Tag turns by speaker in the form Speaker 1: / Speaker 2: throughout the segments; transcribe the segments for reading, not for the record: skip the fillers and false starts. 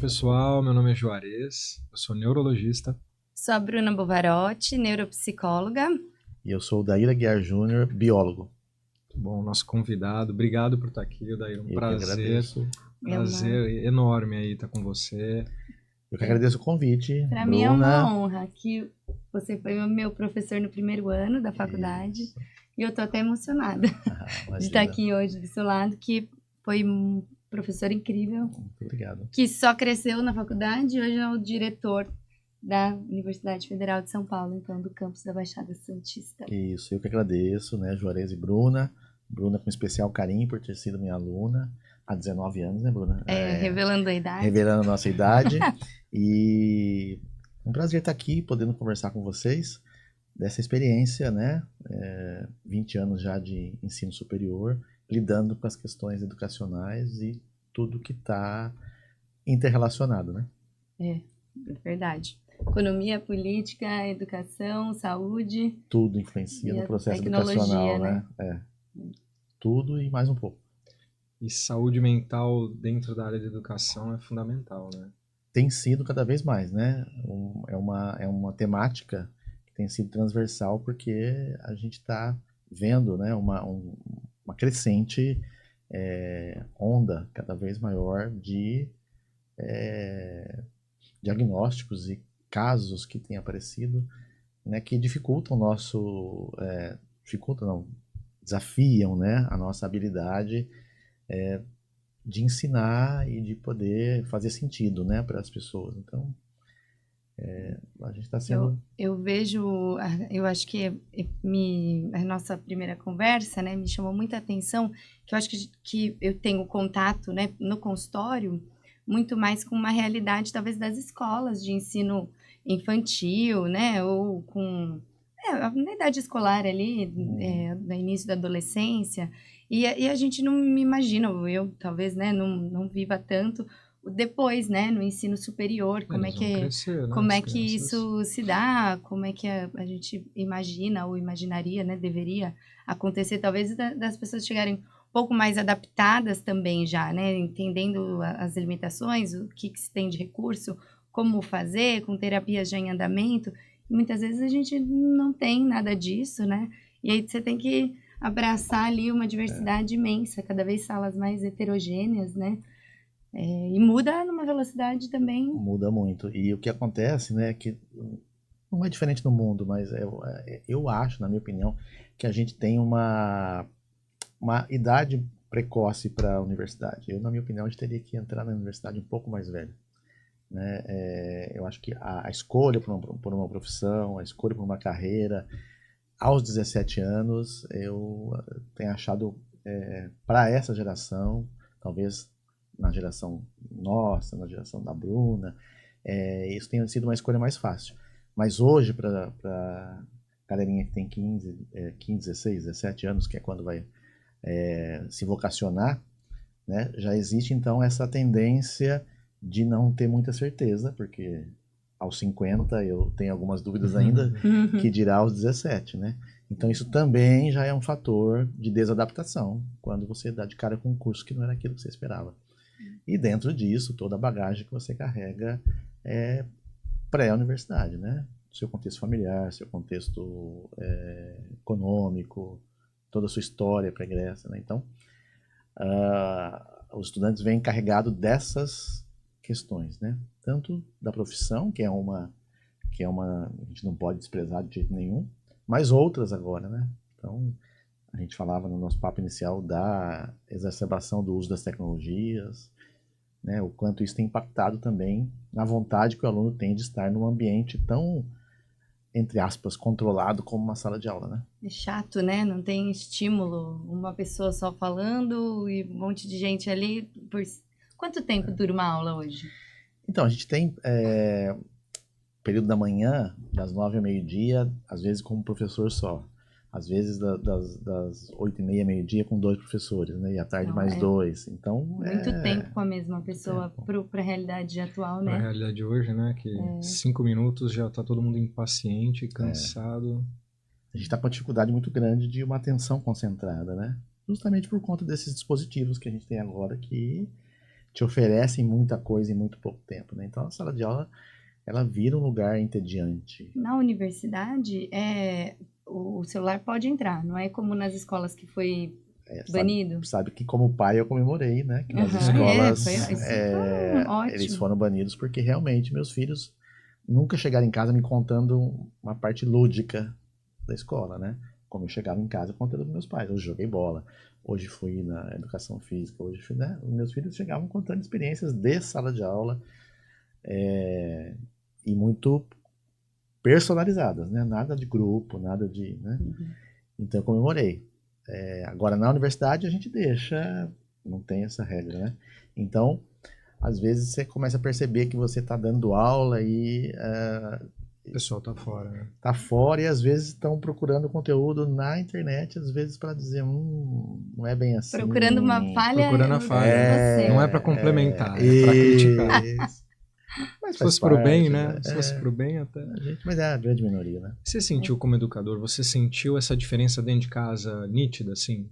Speaker 1: pessoal, meu nome é Juarez, eu sou neurologista.
Speaker 2: Sou a Bruna Bovarotti, neuropsicóloga.
Speaker 3: E eu sou o Daíra Guiar Júnior, biólogo.
Speaker 1: Bom, nosso convidado, obrigado por estar aqui, Daíra, um prazer enorme aí estar com você.
Speaker 3: Eu que agradeço o convite,
Speaker 2: Para mim é uma honra que você foi meu professor no primeiro ano da faculdade. Isso. E eu tô até emocionada de estar aqui hoje do seu lado, que foi um professor incrível.
Speaker 3: Muito obrigado.
Speaker 2: Que só cresceu na faculdade e hoje é o diretor da Universidade Federal de São Paulo, então, do campus da Baixada Santista.
Speaker 3: Isso, eu que agradeço, né, Juarez e Bruna. Bruna com especial carinho por ter sido minha aluna há 19 anos, né, Bruna?
Speaker 2: Revelando a idade.
Speaker 3: Revelando a nossa idade. E um prazer estar aqui, podendo conversar com vocês dessa experiência, né? 20 anos já de ensino superior, lidando com as questões educacionais e tudo que está interrelacionado, né?
Speaker 2: É verdade. Economia, política, educação, saúde.
Speaker 3: Tudo influencia no processo educacional, né? Tudo e mais um pouco.
Speaker 1: E saúde mental dentro da área de educação é fundamental, né?
Speaker 3: Tem sido cada vez mais, né? É uma temática que tem sido transversal porque a gente está vendo, né, uma crescente onda cada vez maior de diagnósticos e casos que têm aparecido, né, que dificultam desafiam, né, a nossa habilidade de ensinar e de poder fazer sentido, né, para as pessoas. Então, a gente está sendo...
Speaker 2: Eu acho que a nossa primeira conversa, né, me chamou muita atenção, que eu acho que eu tenho contato, né, no consultório, muito mais com uma realidade, talvez, das escolas de ensino infantil, né, ou com... na idade escolar ali, no início da adolescência, e a gente não me imagina, eu talvez, né, não viva tanto depois, né, no ensino superior, como é que isso se dá, como é que a gente imagina ou imaginaria, né, deveria acontecer, talvez das pessoas chegarem um pouco mais adaptadas também já, né, entendendo as limitações, o que se tem de recurso, como fazer, com terapias já em andamento. Muitas vezes a gente não tem nada disso, né? E aí você tem que abraçar ali uma diversidade imensa, cada vez salas mais heterogêneas, né? E muda numa velocidade também.
Speaker 3: Muda muito. E o que acontece, né, é que não é diferente no mundo, mas eu acho, na minha opinião, que a gente tem uma idade precoce para a universidade. Eu, na minha opinião, a gente teria que entrar na universidade um pouco mais velho. Né? Eu acho que a escolha por uma profissão, a escolha por uma carreira, aos 17 anos, eu tenho achado, para essa geração, talvez na geração nossa, na geração da Bruna, isso tenha sido uma escolha mais fácil. Mas hoje, para a galerinha que tem 15, 16, 17 anos, que é quando vai se vocacionar, né, já existe então essa tendência de não ter muita certeza, porque aos 50 eu tenho algumas dúvidas ainda, que dirá aos 17, né? Então isso também já é um fator de desadaptação, quando você dá de cara com um curso que não era aquilo que você esperava. E dentro disso, toda a bagagem que você carrega pré-universidade, né? Seu contexto familiar, seu contexto econômico, toda a sua história pregressa, né? Então, os estudantes vêm carregados dessas questões, né? Tanto da profissão, que é uma a gente não pode desprezar de jeito nenhum, mas outras agora, né? Então, a gente falava no nosso papo inicial da exacerbação do uso das tecnologias, né? O quanto isso tem impactado também na vontade que o aluno tem de estar num ambiente tão, entre aspas, controlado como uma sala de aula, né?
Speaker 2: É chato, né? Não tem estímulo, uma pessoa só falando e um monte de gente ali. Quanto tempo dura uma aula hoje?
Speaker 3: Então, a gente tem período da manhã, das 9 ao meio-dia, às vezes com um professor só. Às vezes das 8h30, meio-dia, com 2 professores, né? E à tarde mais 2. Então,
Speaker 2: muito tempo com a mesma pessoa para a realidade atual, né?
Speaker 1: Para a realidade de hoje, né? Que 5 minutos já está todo mundo impaciente, cansado.
Speaker 3: A gente está com uma dificuldade muito grande de uma atenção concentrada, né? Justamente por conta desses dispositivos que a gente tem agora que te oferecem muita coisa em muito pouco tempo, né? Então a sala de aula, ela vira um lugar entediante.
Speaker 2: Na universidade, o celular pode entrar, não é como nas escolas que foi banido?
Speaker 3: Sabe que como pai eu comemorei, né? Que nas escolas eles foram banidos porque realmente meus filhos nunca chegaram em casa me contando uma parte lúdica da escola, né? Como eu chegava em casa contando dos meus pais. Hoje joguei bola, hoje fui na educação física, hoje fui, né? Os meus filhos chegavam contando experiências de sala de aula e muito personalizadas, né? Nada de grupo, nada de, né? Então eu comemorei. Agora na universidade a gente deixa, não tem essa regra, né? Então, às vezes você começa a perceber que você está dando aula e
Speaker 1: o pessoal tá fora, né?
Speaker 3: Tá fora e às vezes estão procurando conteúdo na internet, às vezes para dizer, não é bem assim.
Speaker 2: Procurando uma falha.
Speaker 1: Procurando a falha. Não é para complementar, é para criticar. Mas se fosse pro bem, né? Se fosse pro bem até.
Speaker 3: Mas é a grande minoria, né?
Speaker 1: Você sentiu como educador, você sentiu essa diferença dentro de casa nítida, assim?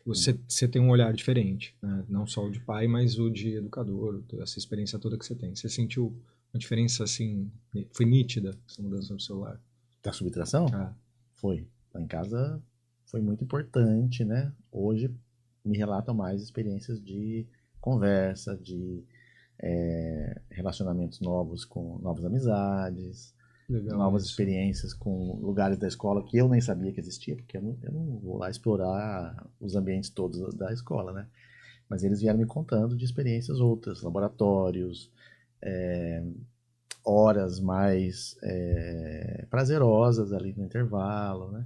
Speaker 1: Você tem um olhar diferente, né? Não só o de pai, mas o de educador, essa experiência toda que você tem. Você sentiu uma diferença, assim, foi nítida essa mudança no celular?
Speaker 3: Da subtração? Foi. Lá em casa foi muito importante, né? Hoje me relatam mais experiências de conversa, de relacionamentos novos com novas amizades, novas experiências com lugares da escola que eu nem sabia que existia, porque eu não vou lá explorar os ambientes todos da escola, né? Mas eles vieram me contando de experiências outras, laboratórios, horas mais prazerosas ali no intervalo, né?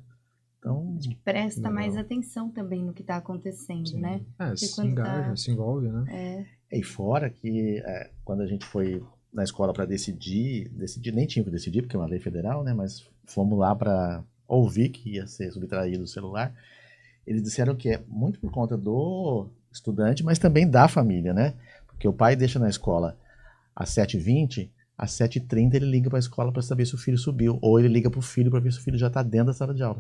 Speaker 3: Então,
Speaker 2: acho que presta mais atenção também no que está acontecendo,
Speaker 1: sim,
Speaker 2: né?
Speaker 1: Se engaja, se envolve, né?
Speaker 3: E fora que quando a gente foi na escola para decidir, nem tinha que decidir, porque é uma lei federal, né? Mas fomos lá para ouvir que ia ser subtraído o celular. Eles disseram que é muito por conta do estudante, mas também da família, né? Porque o pai deixa na escola às 7h20, às 7h30 ele liga para a escola para saber se o filho subiu, ou ele liga para o filho para ver se o filho já está dentro da sala de aula.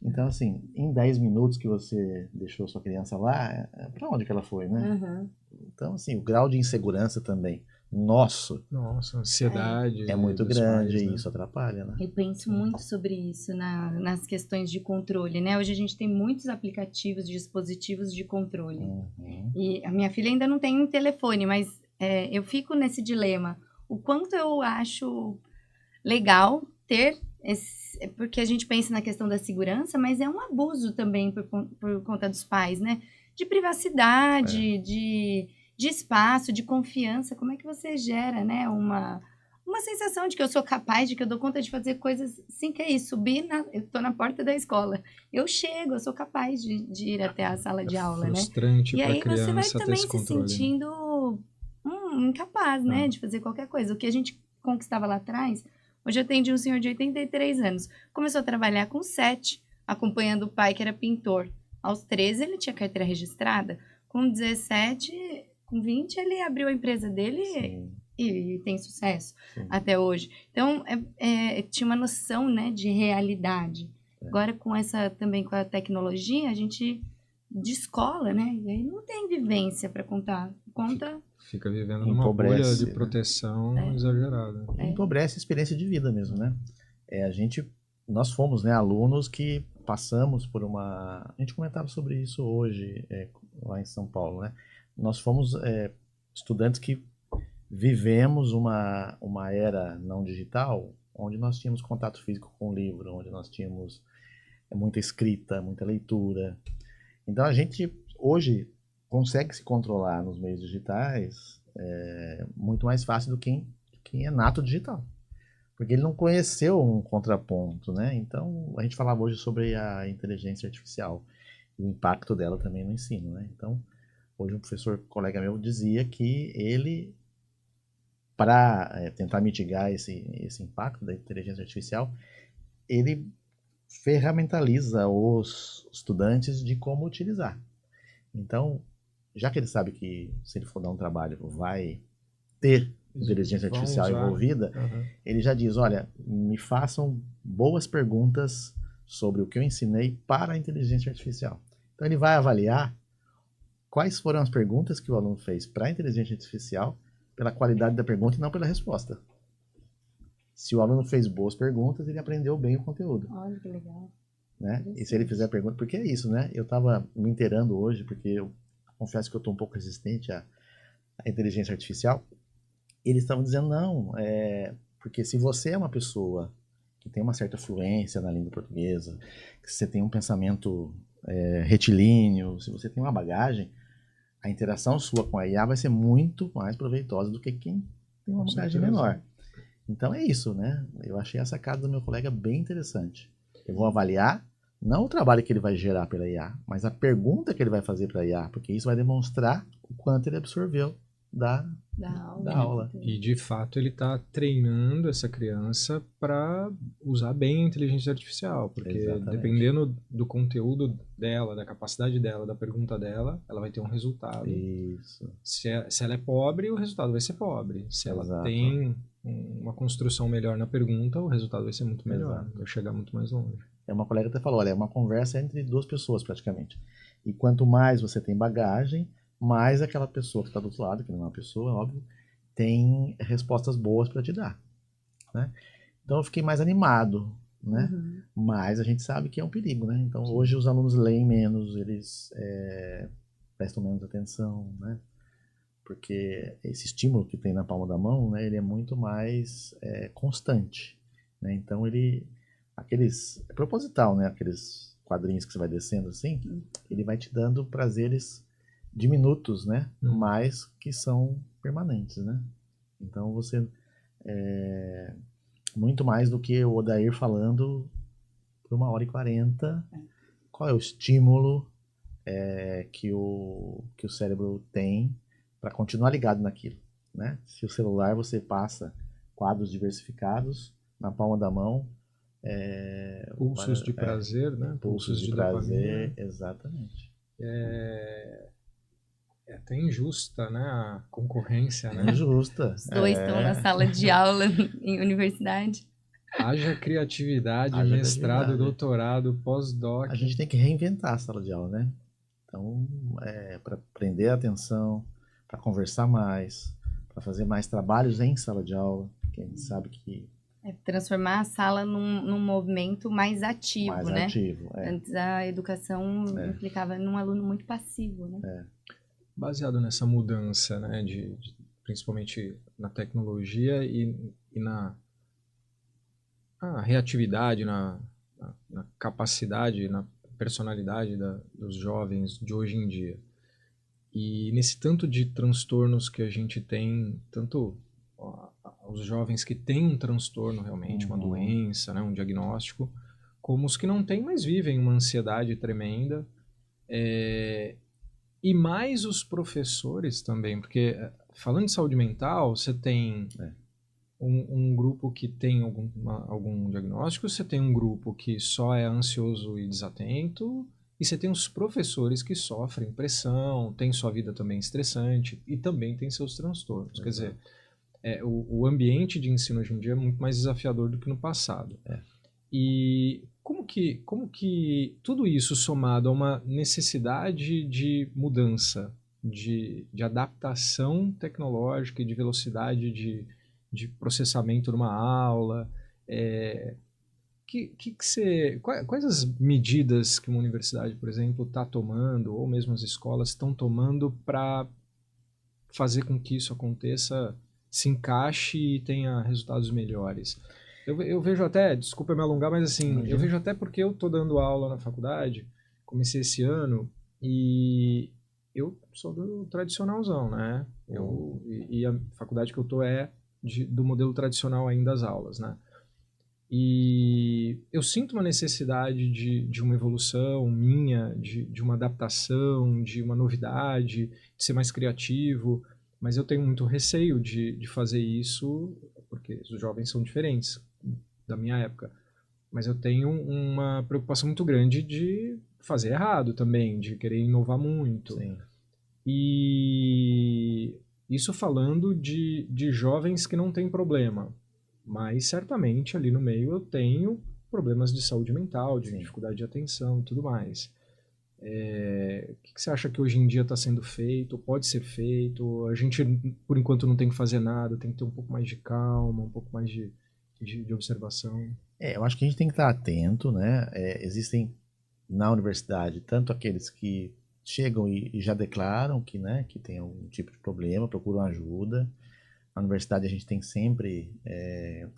Speaker 3: Então, assim, em 10 minutos que você deixou sua criança lá, para onde que ela foi, né?
Speaker 2: Uhum.
Speaker 3: Então, assim, o grau de insegurança também, nossa,
Speaker 1: ansiedade
Speaker 3: é muito grande
Speaker 1: pais,
Speaker 3: e
Speaker 1: né?
Speaker 3: isso atrapalha, né?
Speaker 2: Eu penso muito sobre isso nas questões de controle, né? Hoje a gente tem muitos aplicativos, dispositivos de controle. E a minha filha ainda não tem um telefone, mas eu fico nesse dilema. O quanto eu acho legal ter porque a gente pensa na questão da segurança, mas é um abuso também por conta dos pais, né? De privacidade, de espaço, de confiança. Como é que você gera, né? Uma sensação de que eu sou capaz, de que eu dou conta de fazer coisas sem que é isso. Eu tô na porta da escola. Eu chego, eu sou capaz de ir até a sala de aula,
Speaker 1: frustrante,
Speaker 2: né? E aí
Speaker 1: criança
Speaker 2: você vai também se
Speaker 1: controle,
Speaker 2: sentindo incapaz, né? De fazer qualquer coisa. O que a gente conquistava lá atrás. Hoje eu atendi um senhor de 83 anos. Começou a trabalhar com 7, acompanhando o pai que era pintor. Aos 13 ele tinha carteira registrada. Com 17, com 20 ele abriu a empresa dele e tem sucesso até hoje. Então tinha uma noção, né, de realidade. Agora também com a tecnologia a gente descola, né? E aí não tem vivência para contar.
Speaker 1: Fica vivendo numa bolha de proteção exagerada.
Speaker 3: Empobrece a experiência de vida mesmo, né? Nós fomos, né, alunos que passamos por a gente comentava sobre isso hoje lá em São Paulo, né? Nós fomos estudantes que vivemos uma era não digital, onde nós tínhamos contato físico com o livro, onde nós tínhamos muita escrita, muita leitura. Então a gente hoje consegue se controlar nos meios digitais muito mais fácil do que quem é nato digital. Porque ele não conheceu um contraponto, né? Então, a gente falava hoje sobre a inteligência artificial e o impacto dela também no ensino, né? Então, hoje um colega meu dizia que ele, para tentar mitigar esse impacto da inteligência artificial, ele ferramentaliza os estudantes de como utilizar. Então, já que ele sabe que se ele for dar um trabalho vai ter inteligência artificial envolvida, ele já diz, olha, me façam boas perguntas sobre o que eu ensinei para a inteligência artificial. Então ele vai avaliar quais foram as perguntas que o aluno fez para a inteligência artificial pela qualidade da pergunta e não pela resposta. Se o aluno fez boas perguntas, ele aprendeu bem o conteúdo.
Speaker 2: Olha que legal.
Speaker 3: Né? E se ele fizer pergunta, porque é isso, né? Eu estava me inteirando hoje, porque eu confesso que eu estou um pouco resistente à inteligência artificial. Eles estavam dizendo, não, porque se você é uma pessoa que tem uma certa fluência na língua portuguesa, que você tem um pensamento retilíneo, se você tem uma bagagem, a interação sua com a IA vai ser muito mais proveitosa do que quem tem uma bagagem menor. Então é isso, né? Eu achei a sacada do meu colega bem interessante. Eu vou avaliar não o trabalho que ele vai gerar pela IA, mas a pergunta que ele vai fazer para a IA, porque isso vai demonstrar o quanto ele absorveu da aula.
Speaker 1: E de fato ele está treinando essa criança para usar bem a inteligência artificial, porque
Speaker 3: Exatamente.
Speaker 1: Dependendo do conteúdo dela, da capacidade dela, da pergunta dela, ela vai ter um resultado.
Speaker 3: Isso.
Speaker 1: Se ela é pobre, o resultado vai ser pobre. Se ela
Speaker 3: Exato.
Speaker 1: tem uma construção melhor na pergunta, o resultado vai ser muito melhor, vai chegar muito mais longe.
Speaker 3: Uma colega até falou, olha, é uma conversa entre duas pessoas praticamente. E quanto mais você tem bagagem, mais aquela pessoa que está do outro lado, que não é uma pessoa, óbvio, tem respostas boas para te dar. Né? Então eu fiquei mais animado, né?
Speaker 2: Uhum.
Speaker 3: Mas a gente sabe que é um perigo, né? Então hoje os alunos leem menos, eles prestam menos atenção, né? Porque esse estímulo que tem na palma da mão, né, ele é muito mais constante. Né? Então é proposital, né? Aqueles quadrinhos que você vai descendo assim, ele vai te dando prazeres diminutos, né? Mas que são permanentes, né? Então você muito mais do que o Odair falando por 1h40, qual é o estímulo que o cérebro tem para continuar ligado naquilo, né? Se o celular você passa quadros diversificados na palma da mão,
Speaker 1: pulsos de prazer, né?
Speaker 3: Pulsos de prazer, exatamente.
Speaker 1: É até injusta, né? A concorrência, né?
Speaker 3: Injusta.
Speaker 2: Os dois estão na sala de aula em universidade.
Speaker 1: Haja criatividade, mestrado, doutorado, pós-doc.
Speaker 3: A gente tem que reinventar a sala de aula, né? Então, para prender a atenção, para conversar mais, para fazer mais trabalhos em sala de aula, que a gente sabe que
Speaker 2: transformar a sala num movimento mais ativo,
Speaker 3: mais
Speaker 2: né?
Speaker 3: ativo.
Speaker 2: Antes a educação implicava num aluno muito passivo, né?
Speaker 1: Baseado nessa mudança, né, principalmente na tecnologia e na reatividade, na capacidade, na personalidade dos jovens de hoje em dia. E nesse tanto de transtornos que a gente tem, tanto os jovens que têm um transtorno realmente, uma doença, né, um diagnóstico, como os que não têm, mas vivem uma ansiedade tremenda, e mais os professores também, porque falando de saúde mental, você tem um grupo que tem algum diagnóstico, você tem um grupo que só é ansioso e desatento, e você tem os professores que sofrem pressão, tem sua vida também estressante e também tem seus transtornos. Quer dizer, o ambiente de ensino hoje em dia é muito mais desafiador do que no passado. E como que tudo isso somado a uma necessidade de mudança, de adaptação tecnológica e de velocidade de processamento numa aula, quais as medidas que uma universidade, por exemplo, está tomando, ou mesmo as escolas estão tomando para fazer com que isso aconteça, se encaixe e tenha resultados melhores? Eu vejo até, desculpa me alongar, mas assim, eu vejo até porque eu estou dando aula na faculdade, comecei esse ano, e eu sou do tradicionalzão, né? E a faculdade que eu estou do modelo tradicional ainda das aulas, né? E eu sinto uma necessidade de uma evolução minha, de uma adaptação, de uma novidade, de ser mais criativo, mas eu tenho muito receio de fazer isso, porque os jovens são diferentes da minha época, mas eu tenho uma preocupação muito grande de fazer errado também, de querer inovar muito.
Speaker 3: Sim.
Speaker 1: E isso falando de jovens que não têm problema, mas certamente ali no meio eu tenho problemas de saúde mental, de dificuldade de atenção e tudo mais. O que você acha que hoje em dia está sendo feito, pode ser feito? A gente, por enquanto, não tem que fazer nada, tem que ter um pouco mais de calma, um pouco mais de observação.
Speaker 3: Eu acho que a gente tem que estar atento, né? Existem na universidade tanto aqueles que chegam e já declaram que, né, que tem algum tipo de problema, procuram ajuda. Na universidade a gente tem sempre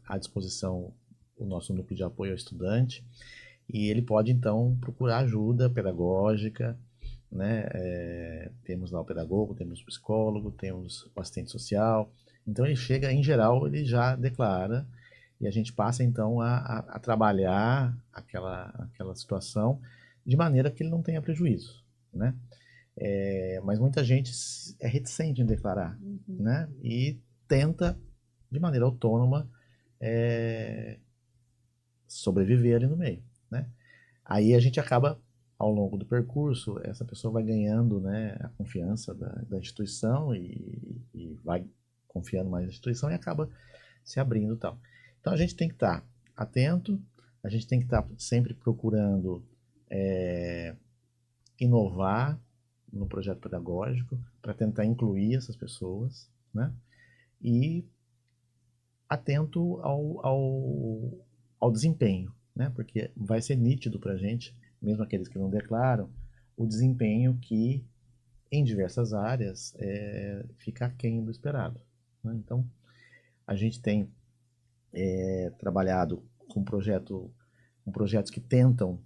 Speaker 3: à disposição o nosso núcleo de apoio ao estudante e ele pode então procurar ajuda pedagógica, né? Temos lá o pedagogo, temos o psicólogo, temos o assistente social. Então ele chega, em geral, ele já declara e a gente passa então a trabalhar aquela situação de maneira que ele não tenha prejuízo, né? Mas muita gente é reticente em declarar, né? E tenta, de maneira autônoma, sobreviver ali no meio, né? Aí a gente acaba, ao longo do percurso, essa pessoa vai ganhando, né, a confiança da instituição e vai confiando mais na instituição e acaba se abrindo e tal. Então a gente tem que estar atento, a gente tem que estar sempre procurando inovar no projeto pedagógico para tentar incluir essas pessoas, né? E atento ao desempenho, né? Porque vai ser nítido para a gente, mesmo aqueles que não declaram, o desempenho que em diversas áreas fica aquém do esperado, né? Então a gente tem trabalhado com projetos que tentam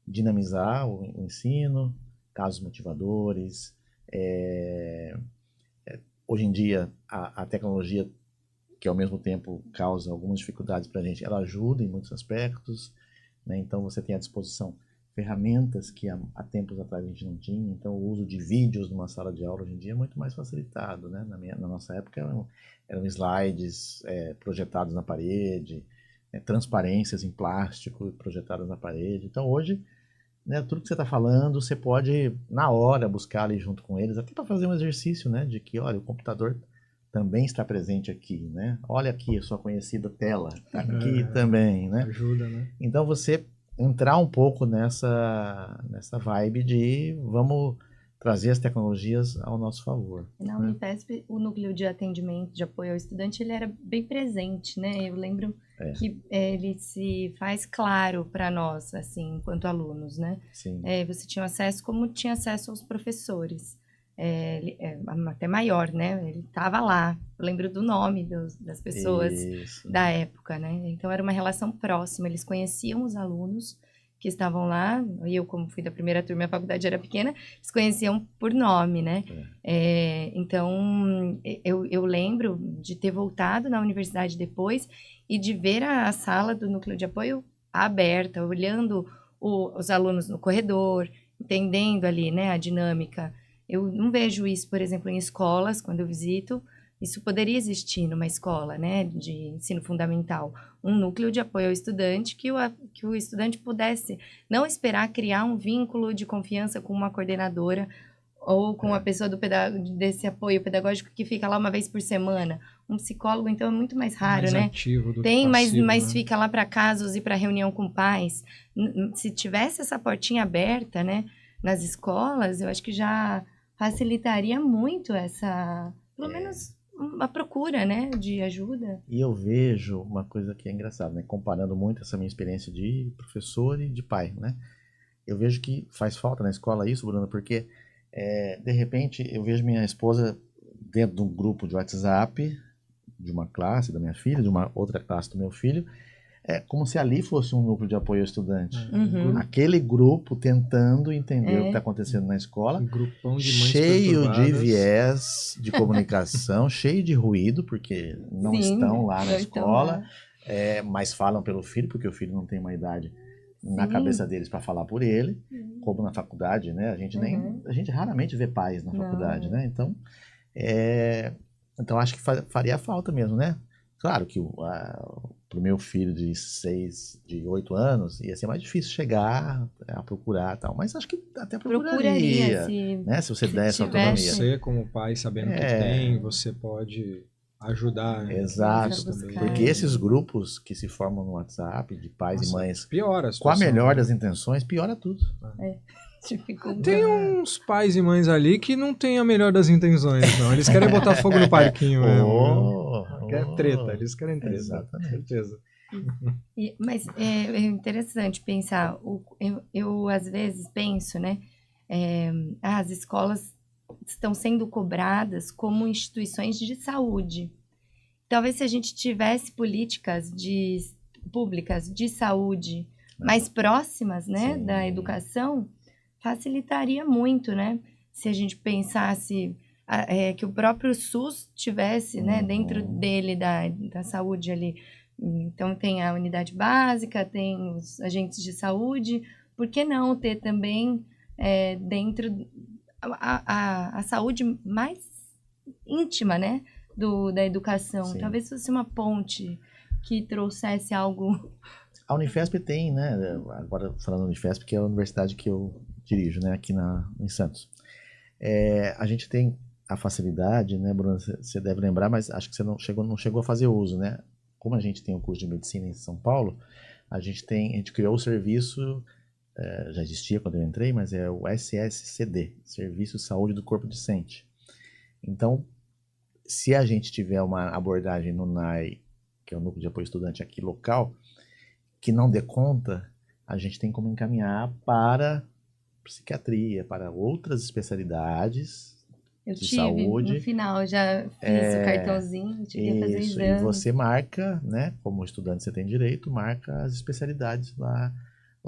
Speaker 3: dinamizar o ensino, casos motivadores. Hoje em dia, a tecnologia, que ao mesmo tempo causa algumas dificuldades para a gente, ela ajuda em muitos aspectos, né? Então você tem à disposição ferramentas que há tempos atrás a gente não tinha. Então o uso de vídeos numa sala de aula hoje em dia é muito mais facilitado, né? Na nossa época eram slides projetados na parede, transparências em plástico projetadas na parede. Então hoje, né, tudo que você está falando, você pode na hora buscar ali junto com eles, até para fazer um exercício, né, de que, olha, o computador também está presente aqui, né? Olha aqui a sua conhecida tela, aqui também, né?
Speaker 1: Ajuda, né?
Speaker 3: Então você entrar um pouco nessa vibe de vamos trazer as tecnologias ao nosso favor.
Speaker 2: Na Unifesp, o núcleo de atendimento, de apoio ao estudante, ele era bem presente, né? Eu lembro que ele se faz claro para nós, assim, enquanto alunos, né?
Speaker 3: Sim.
Speaker 2: Você tinha acesso como tinha acesso aos professores. Até maior, né? Ele estava lá. Eu lembro do nome das pessoas da época, né? Então era uma relação próxima. Eles conheciam os alunos que estavam lá. Eu, como fui da primeira turma, a faculdade era pequena, eles conheciam por nome, né? Então eu lembro de ter voltado na universidade depois e de ver a sala do núcleo de apoio aberta, olhando os alunos no corredor, entendendo ali, né, a dinâmica. Eu não vejo isso, por exemplo, em escolas, quando eu visito. Isso poderia existir numa escola, né, de ensino fundamental. Um núcleo de apoio ao estudante que o estudante pudesse não esperar criar um vínculo de confiança com uma coordenadora ou com a pessoa desse apoio pedagógico que fica lá uma vez por semana. Um psicólogo, então, é muito mais raro,
Speaker 1: mais
Speaker 2: né?
Speaker 1: Ativo do
Speaker 2: Tem,
Speaker 1: que passivo,
Speaker 2: mas
Speaker 1: né?
Speaker 2: fica lá para casos e para reunião com pais. Se tivesse essa portinha aberta, né, nas escolas, eu acho que já facilitaria muito essa, pelo menos, a procura, né, de ajuda.
Speaker 3: E eu vejo uma coisa que é engraçada, né, comparando muito essa minha experiência de professor e de pai, né, eu vejo que faz falta na escola isso, Bruno, porque de repente eu vejo minha esposa dentro de um grupo de WhatsApp de uma classe da minha filha, de uma outra classe do meu filho, como se ali fosse um núcleo de apoio ao estudante. Aquele grupo tentando entender o que está acontecendo na escola,
Speaker 1: Um grupão de mães
Speaker 3: cheio de
Speaker 1: perturbadas.
Speaker 3: viés de comunicação, cheio de ruído, porque não estão lá na escola, mas falam pelo filho, porque o filho não tem uma idade na cabeça deles para falar por ele, como na faculdade, né? A gente raramente vê pais na faculdade, né? Então acho que faria falta mesmo, né? Claro que pro meu filho de 8 anos, ia ser mais difícil chegar a procurar e tal, mas acho que até procuraria, né? Se você der essa autonomia.
Speaker 1: Você, como pai, sabendo que tem, você pode ajudar. Né?
Speaker 3: Exato, porque esses grupos que se formam no WhatsApp, de pais e mães,
Speaker 1: piora a
Speaker 3: com a
Speaker 1: situação,
Speaker 3: melhor
Speaker 1: né?
Speaker 3: das intenções, piora tudo.
Speaker 2: dificulta.
Speaker 1: Tem uns pais e mães ali que não têm a melhor das intenções, não. Eles querem botar fogo no parquinho mesmo. Quer treta, eles querem treta.
Speaker 3: Exatamente.
Speaker 1: Certeza.
Speaker 2: Mas é interessante pensar, eu às vezes penso, né, as escolas estão sendo cobradas como instituições de saúde. Talvez se a gente tivesse políticas públicas de saúde mais próximas, né,
Speaker 3: Sim.
Speaker 2: da educação, facilitaria muito, né? Se a gente pensasse que o próprio SUS tivesse, né, dentro dele da saúde ali. Então, tem a unidade básica, tem os agentes de saúde. Por que não ter também dentro a saúde mais íntima, né, da educação?
Speaker 3: Sim.
Speaker 2: Talvez fosse uma ponte que trouxesse algo.
Speaker 3: A Unifesp tem, né? Agora falando da Unifesp, que é a universidade que eu dirijo, né? Aqui em Santos. A gente tem a facilidade, né, Bruna? Você deve lembrar, mas acho que você não chegou a fazer uso, né? Como a gente tem o curso de medicina em São Paulo, a gente criou o serviço, já existia quando eu entrei, mas é o SSCD, Serviço de Saúde do Corpo Docente. Então, se a gente tiver uma abordagem no NAI, que é o Núcleo de Apoio Estudante aqui local, que não dê conta, a gente tem como encaminhar para psiquiatria, para outras especialidades de saúde.
Speaker 2: No final, já fiz o cartãozinho, tive que fazer
Speaker 3: Isso,
Speaker 2: exame.
Speaker 3: e você marca, né, como estudante você tem direito, marca as especialidades lá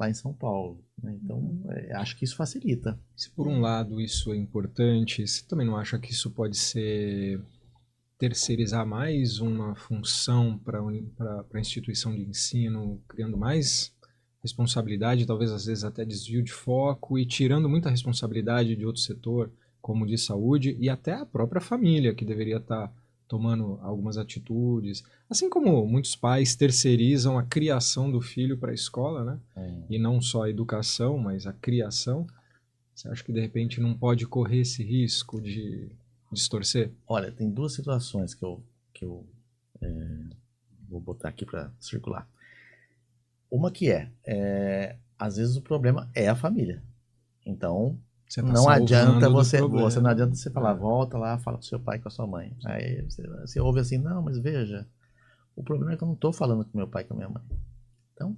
Speaker 3: em São Paulo. Né? Então, acho que isso facilita.
Speaker 1: Se por um lado isso é importante, você também não acha que isso pode ser terceirizar mais uma função para a instituição de ensino, criando mais responsabilidade, talvez às vezes até desvio de foco e tirando muita responsabilidade de outro setor, como de saúde, e até a própria família, que deveria estar tomando algumas atitudes. Assim como muitos pais terceirizam a criação do filho para a escola, né? E não só a educação, mas a criação. Você acha que de repente não pode correr esse risco de distorcer?
Speaker 3: Olha, tem duas situações que eu vou botar aqui para circular. Uma que às vezes o problema é a família. Então, não adianta você falar, volta lá, fala com seu pai e com a sua mãe. Aí você ouve assim, não, mas veja, o problema é que eu não estou falando com meu pai e com a minha mãe. Então,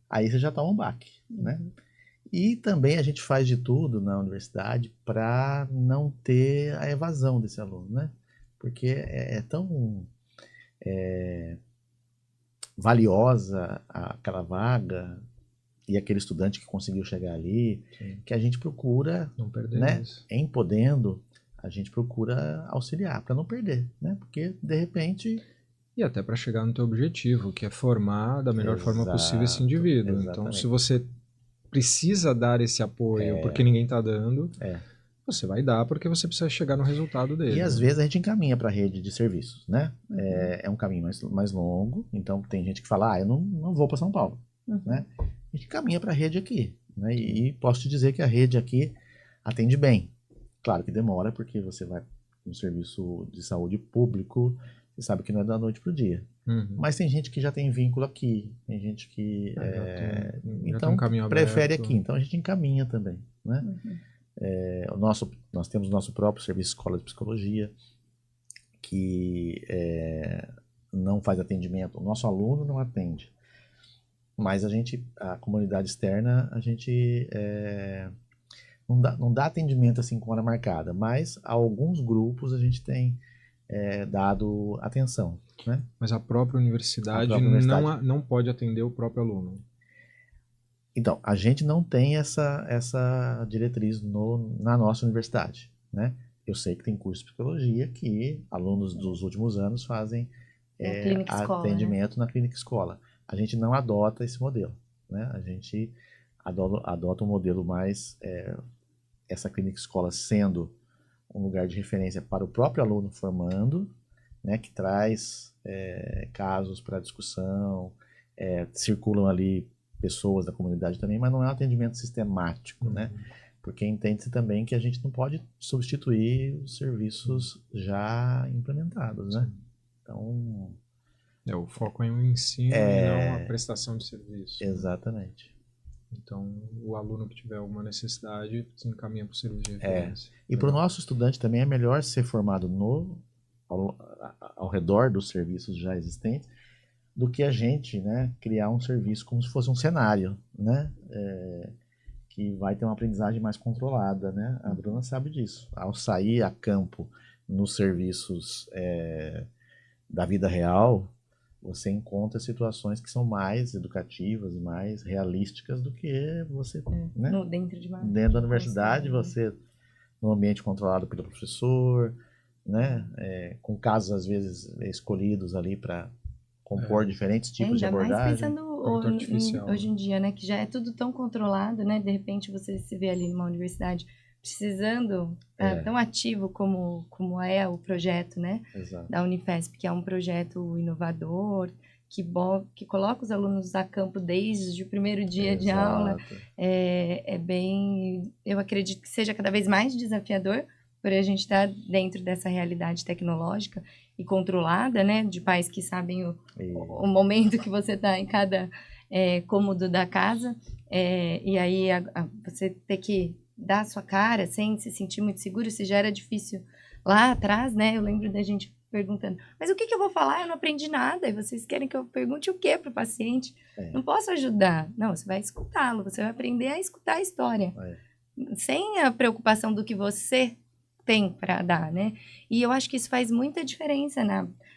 Speaker 3: aí você já toma um baque, né? E também a gente faz de tudo na universidade para não ter a evasão desse aluno, né? Porque é tão valiosa aquela vaga e aquele estudante que conseguiu chegar ali, que a gente procura,
Speaker 1: não perder,
Speaker 3: né?
Speaker 1: Isso.
Speaker 3: Em podendo, a gente procura auxiliar para não perder, né? Porque de repente...
Speaker 1: E até para chegar no teu objetivo, que é formar da melhor forma possível esse indivíduo.
Speaker 3: Exatamente.
Speaker 1: Então, se você precisa dar esse apoio porque ninguém está dando, você vai dar porque você precisa chegar no resultado dele.
Speaker 3: E às vezes a gente encaminha para a rede de serviços, né? É um caminho mais longo, então tem gente que fala, eu não vou para São Paulo, né? A gente encaminha para a rede aqui, né? E posso te dizer que a rede aqui atende bem. Claro que demora, porque você vai no serviço de saúde público, você sabe que não é da noite para o dia. Mas tem gente que já tem vínculo aqui, tem gente que então prefere aqui, então a gente encaminha também, né? Nós temos o nosso próprio serviço escola de psicologia, que não faz atendimento, o nosso aluno não atende, mas a comunidade externa, a gente não dá atendimento assim com hora marcada, mas a alguns grupos a gente tem dado atenção, né?
Speaker 1: Mas a própria universidade, não pode atender o próprio aluno.
Speaker 3: Então, a gente não tem essa diretriz na nossa universidade, né? Eu sei que tem curso de psicologia que alunos dos últimos anos fazem atendimento na clínica escola. A gente não adota esse modelo, né? A gente adota um modelo mais essa clínica escola sendo um lugar de referência para o próprio aluno formando, né? Que traz casos para discussão, circulam ali pessoas da comunidade também, mas não é um atendimento sistemático, né? Porque entende-se também que a gente não pode substituir os serviços já implementados, né? Então...
Speaker 1: o foco é o ensino e não a prestação de serviço.
Speaker 3: Exatamente.
Speaker 1: Então, o aluno que tiver alguma necessidade se encaminha para o serviço de referência.
Speaker 3: E para o nosso estudante também é melhor ser formado ao redor dos serviços já existentes do que a gente, né, criar um serviço como se fosse um cenário, né, que vai ter uma aprendizagem mais controlada, né? A Bruna sabe disso. Ao sair a campo nos serviços da vida real, você encontra situações que são mais educativas e mais realísticas do que você, né? Dentro da universidade, você no ambiente controlado pelo professor, né? Com casos às vezes escolhidos ali para compor diferentes tipos de abordagem.
Speaker 2: Ainda mais pensando hoje em dia, né, que já é tudo tão controlado, né? De repente você se vê ali numa universidade precisando tão ativo como é o projeto, né?
Speaker 3: Exato.
Speaker 2: Da Unifesp, que é um projeto inovador, que coloca os alunos a campo desde o primeiro dia de aula. Eu acredito que seja cada vez mais desafiador por a gente estar dentro dessa realidade tecnológica e controlada, né, de pais que sabem o momento que você está em cada cômodo da casa, e aí você ter que dar a sua cara sem se sentir muito seguro, se já era difícil lá atrás, né, eu lembro da gente perguntando, mas o que eu vou falar? Eu não aprendi nada, e vocês querem que eu pergunte o que para o paciente? Não posso ajudar. Não, você vai escutá-lo, você vai aprender a escutar a história, sem a preocupação do que você tem para dar, né? E eu acho que isso faz muita diferença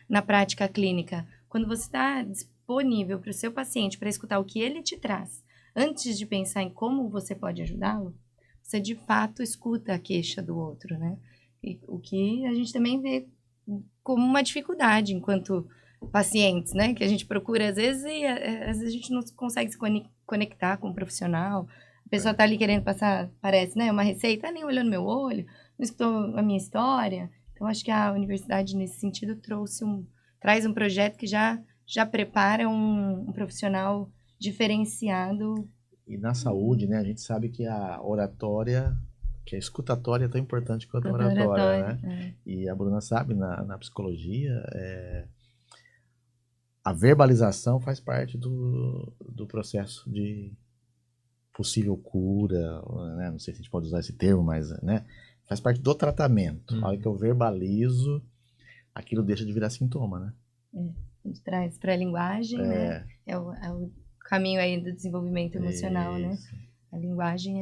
Speaker 2: na prática clínica. Quando você está disponível para o seu paciente para escutar o que ele te traz, antes de pensar em como você pode ajudá-lo, você de fato escuta a queixa do outro, né? E o que a gente também vê como uma dificuldade enquanto pacientes, né? Que a gente procura às vezes e às vezes a gente não consegue se conectar com um profissional. A pessoa está ali querendo passar, parece, né? Uma receita, nem olhando meu olho, não escutou a minha história. Então, acho que a universidade, nesse sentido, traz um projeto que já prepara um profissional diferenciado.
Speaker 3: E na saúde, né, a gente sabe que a oratória, que a escutatória é tão importante quanto a oratória, né? E a Bruna sabe, na psicologia, a verbalização faz parte do processo de possível cura, né? Não sei se a gente pode usar esse termo, mas, né, faz parte do tratamento. Na hora que eu verbalizo, aquilo deixa de virar sintoma, né?
Speaker 2: A gente traz para a linguagem, né? É o caminho aí do desenvolvimento emocional, né? A linguagem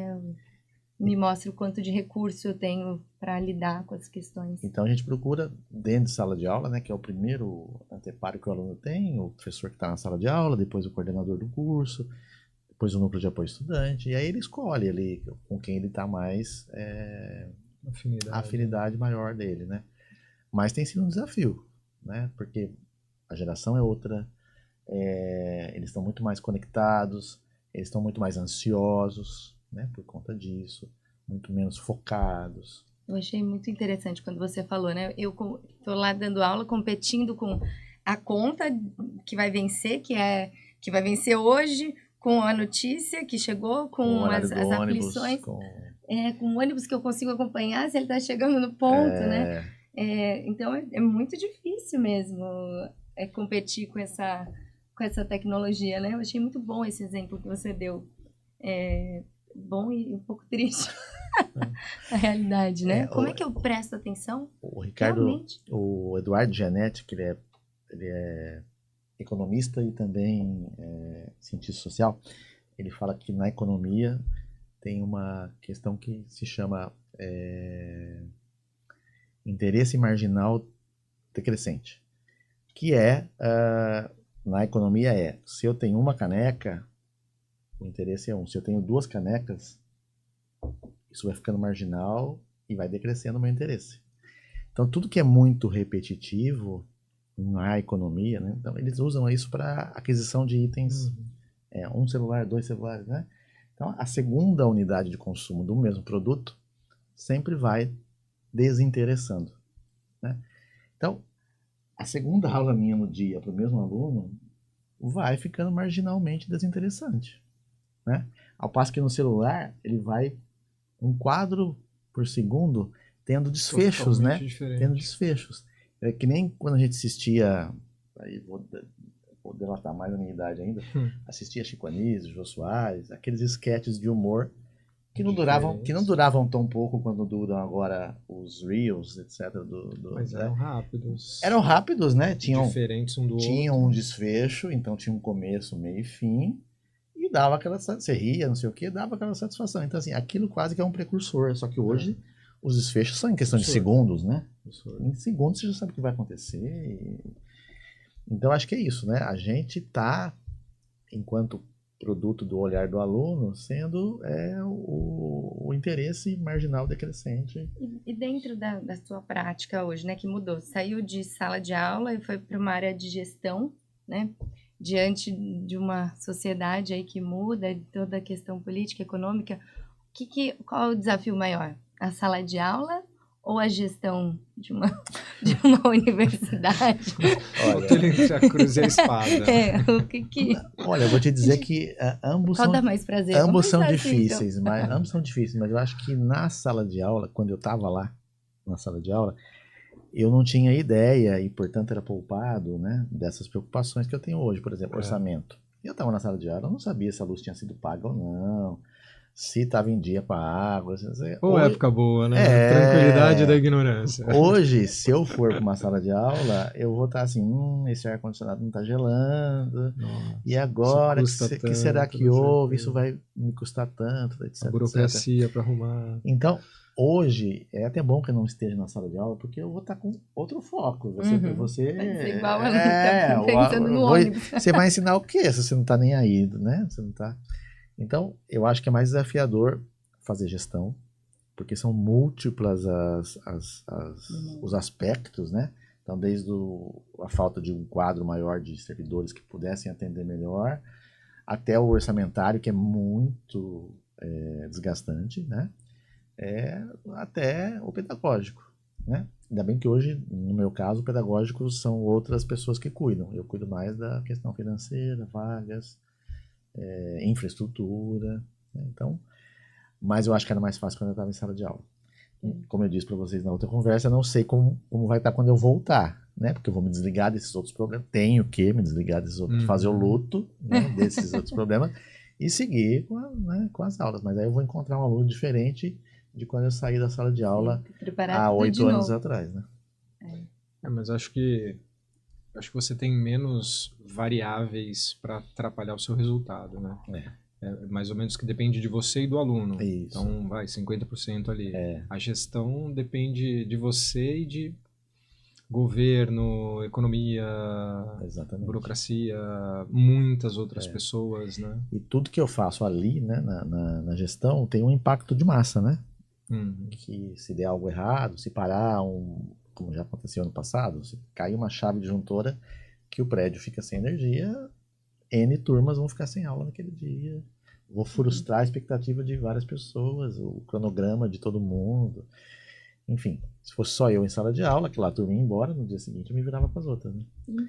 Speaker 2: me mostra o quanto de recurso eu tenho para lidar com as questões.
Speaker 3: Então a gente procura dentro de sala de aula, né? Que é o primeiro anteparo que o aluno tem, o professor que está na sala de aula, depois o coordenador do curso, depois o núcleo de apoio estudante, e aí ele escolhe ali com quem ele está mais afinidade maior dele, né? Mas tem sido um desafio, né? Porque a geração é outra, eles estão muito mais conectados, eles estão muito mais ansiosos, né? Por conta disso, muito menos focados.
Speaker 2: Eu achei muito interessante quando você falou, né? Eu estou lá dando aula, competindo com a conta que vai vencer, que vai vencer hoje, com a notícia que chegou, com as aflições, com o ônibus que eu consigo acompanhar, se ele está chegando no ponto, né? Então é muito difícil mesmo competir com essa tecnologia, né? Eu achei muito bom esse exemplo que você deu. Bom e um pouco triste a realidade, né? Como é que eu presto atenção?
Speaker 3: O Ricardo, o Eduardo Gianetti, que ele é economista e também cientista social, ele fala que na economia tem uma questão que se chama interesse marginal decrescente, que na economia se eu tenho uma caneca, o interesse é 1. Se eu tenho 2 canecas, isso vai ficando marginal e vai decrescendo o meu interesse. Então, tudo que é muito repetitivo na economia, né? Então, eles usam isso para aquisição de itens, um celular, 2 celulares, né? Então, a segunda unidade de consumo do mesmo produto sempre vai desinteressando, né? Então, a segunda aula minha no dia para o mesmo aluno vai ficando marginalmente desinteressante, né? Ao passo que no celular ele vai um quadro por segundo tendo desfechos, né?
Speaker 1: Diferente.
Speaker 3: Tendo desfechos. É que nem quando a gente assistia, aí vou delatar mais a minha idade ainda, assistia Chico Anísio, Jô Soares, aqueles esquetes de humor que não duravam tão pouco quando duram agora os Reels, etc.
Speaker 1: Mas eram rápidos.
Speaker 3: Eram rápidos, né?
Speaker 1: Diferentes um do outro.
Speaker 3: Tinham um desfecho, então tinha um começo, meio e fim, e dava aquela... Você ria, não sei o que, dava aquela satisfação. Então, assim, aquilo quase que é um precursor, só que hoje os desfechos são em questão de segundos, né? Em segundos você já sabe o que vai acontecer. Então, acho que é isso, né? A gente está, enquanto produto do olhar do aluno, sendo o interesse marginal decrescente.
Speaker 2: E dentro da sua prática hoje, né, que mudou, saiu de sala de aula e foi para uma área de gestão, né, diante de uma sociedade aí que muda, de toda a questão política, econômica, qual é o desafio maior? A sala de aula ou a gestão de uma universidade?
Speaker 1: Olha, entre a cruz e a espada.
Speaker 3: Olha, eu vou te dizer que ambos
Speaker 2: qual dá mais prazer?
Speaker 3: Ambos são difíceis, então. Ambos são difíceis, mas eu acho que na sala de aula, quando eu estava lá na sala de aula, eu não tinha ideia e, portanto, era poupado, né, dessas preocupações que eu tenho hoje, por exemplo, orçamento. Eu estava na sala de aula, eu não sabia se a luz tinha sido paga ou não, se estava em dia com a água.
Speaker 1: Época boa, né? Tranquilidade da ignorância.
Speaker 3: Hoje, se eu for para uma sala de aula, eu vou estar assim, esse ar-condicionado não está gelando, e agora, que será que houve? Isso vai me custar tanto, etc.
Speaker 1: A burocracia para arrumar.
Speaker 3: Então, hoje, é até bom que eu não esteja na sala de aula, porque eu vou estar com outro foco. Você
Speaker 2: igual a pensando no ônibus.
Speaker 3: Você vai ensinar o quê se você não está nem aí, né? Você não está... Então, eu acho que é mais desafiador fazer gestão, porque são múltiplas os aspectos, né? Então, desde a falta de um quadro maior de servidores que pudessem atender melhor, até o orçamentário, que é muito desgastante, né? Até o pedagógico, né? Ainda bem que hoje, no meu caso, pedagógicos são outras pessoas que cuidam. Eu cuido mais da questão financeira, vagas, infraestrutura, né? Então, mas eu acho que era mais fácil quando eu estava em sala de aula. Como eu disse para vocês na outra conversa, eu não sei como vai estar quando eu voltar, né? Porque eu vou me desligar desses outros problemas, tenho que me desligar desses outros, fazer o luto, né, desses outros problemas e seguir com as aulas. Mas aí eu vou encontrar um aluno diferente de quando eu saí da sala de aula há 8 anos atrás, né?
Speaker 1: Mas acho que você tem menos variáveis para atrapalhar o seu resultado, né? Mais ou menos que depende de você e do aluno.
Speaker 3: Isso.
Speaker 1: Então, 50% ali. A gestão depende de você e de governo, economia, burocracia, muitas outras pessoas, né?
Speaker 3: E tudo que eu faço ali, né, na gestão, tem um impacto de massa, né? Que se der algo errado, se parar como já aconteceu ano passado, se cair uma chave disjuntora que o prédio fica sem energia, N turmas vão ficar sem aula naquele dia. Vou frustrar a expectativa de várias pessoas, o cronograma de todo mundo. Enfim, se fosse só eu em sala de aula, aquela turma ia embora, no dia seguinte eu me virava com as outras, né?
Speaker 1: Então,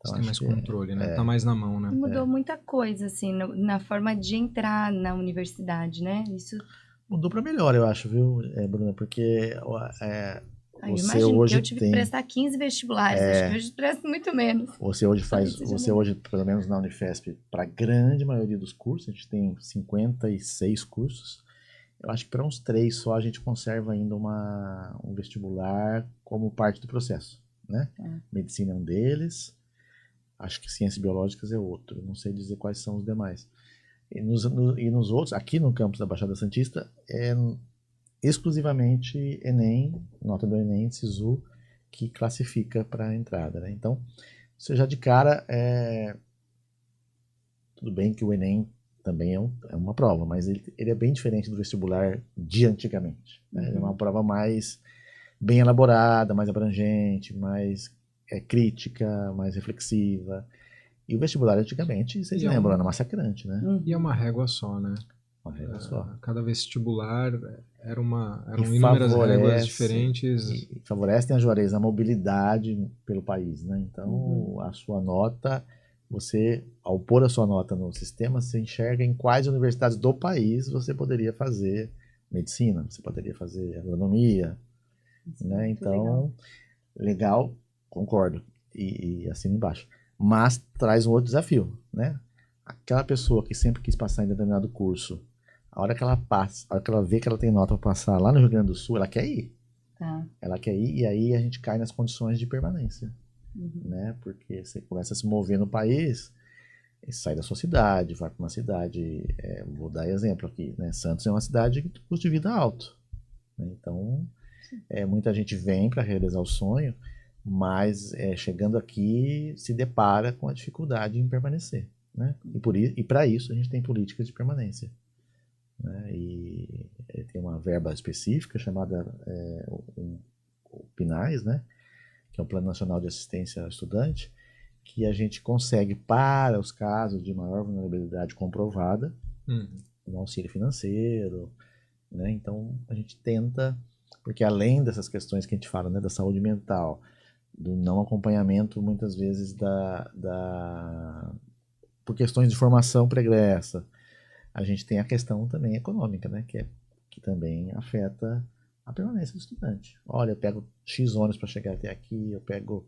Speaker 1: você tem mais controle, né? Tá mais na mão, né?
Speaker 2: Mudou muita coisa, assim, na forma de entrar na universidade, né? Isso...
Speaker 3: Mudou para melhor, eu acho, viu, Bruna? Porque você
Speaker 2: imagino
Speaker 3: hoje
Speaker 2: que eu tive que prestar 15 vestibulares, acho que hoje presto muito menos.
Speaker 3: Você hoje, pelo menos na Unifesp, para a grande maioria dos cursos, a gente tem 56 cursos, eu acho que para uns 3 só a gente conserva ainda um vestibular como parte do processo, né? Medicina é um deles, acho que ciências biológicas é outro, não sei dizer quais são os demais. E nos outros, aqui no campus da Baixada Santista, exclusivamente Enem, nota do Enem, SISU, que classifica para a entrada, né? Então, você já de cara, tudo bem que o Enem também é uma prova, mas ele é bem diferente do vestibular de antigamente, né? Ele é uma prova mais bem elaborada, mais abrangente, mais crítica, mais reflexiva. E o vestibular antigamente, vocês lembram, era massacrante, né?
Speaker 1: E é uma régua só, né?
Speaker 3: Uma régua só.
Speaker 1: Cada vestibular eram inúmeras réguas diferentes.
Speaker 3: E favorece, tem a Juarez, a mobilidade pelo país, né? Então, a sua nota, você, ao pôr a sua nota no sistema, você enxerga em quais universidades do país você poderia fazer medicina, você poderia fazer agronomia, né? Então, legal, concordo. E assino embaixo. Mas traz um outro desafio, né? Aquela pessoa que sempre quis passar em determinado curso, a hora que ela passa, a hora que ela vê que ela tem nota para passar lá no Rio Grande do Sul, ela quer ir.
Speaker 2: Tá.
Speaker 3: Ela quer ir e aí a gente cai nas condições de permanência, né? Porque você começa a se mover no país, sai da sua cidade, vai para uma cidade, vou dar exemplo aqui, né? Santos é uma cidade de custo de vida alto, né? Então, muita gente vem para realizar o sonho, mas chegando aqui se depara com a dificuldade em permanecer, né? E para isso a gente tem políticas de permanência, né? E tem uma verba específica chamada o PNAES, né? Que é o Plano Nacional de Assistência ao Estudante, que a gente consegue, para os casos de maior vulnerabilidade comprovada, um auxílio financeiro, né? Então a gente tenta, porque além dessas questões que a gente fala, né, da saúde mental, do não acompanhamento muitas vezes por questões de formação pregressa, a gente tem a questão também econômica, né, que também afeta a permanência do estudante. Olha, eu pego X ônibus para chegar até aqui, eu pego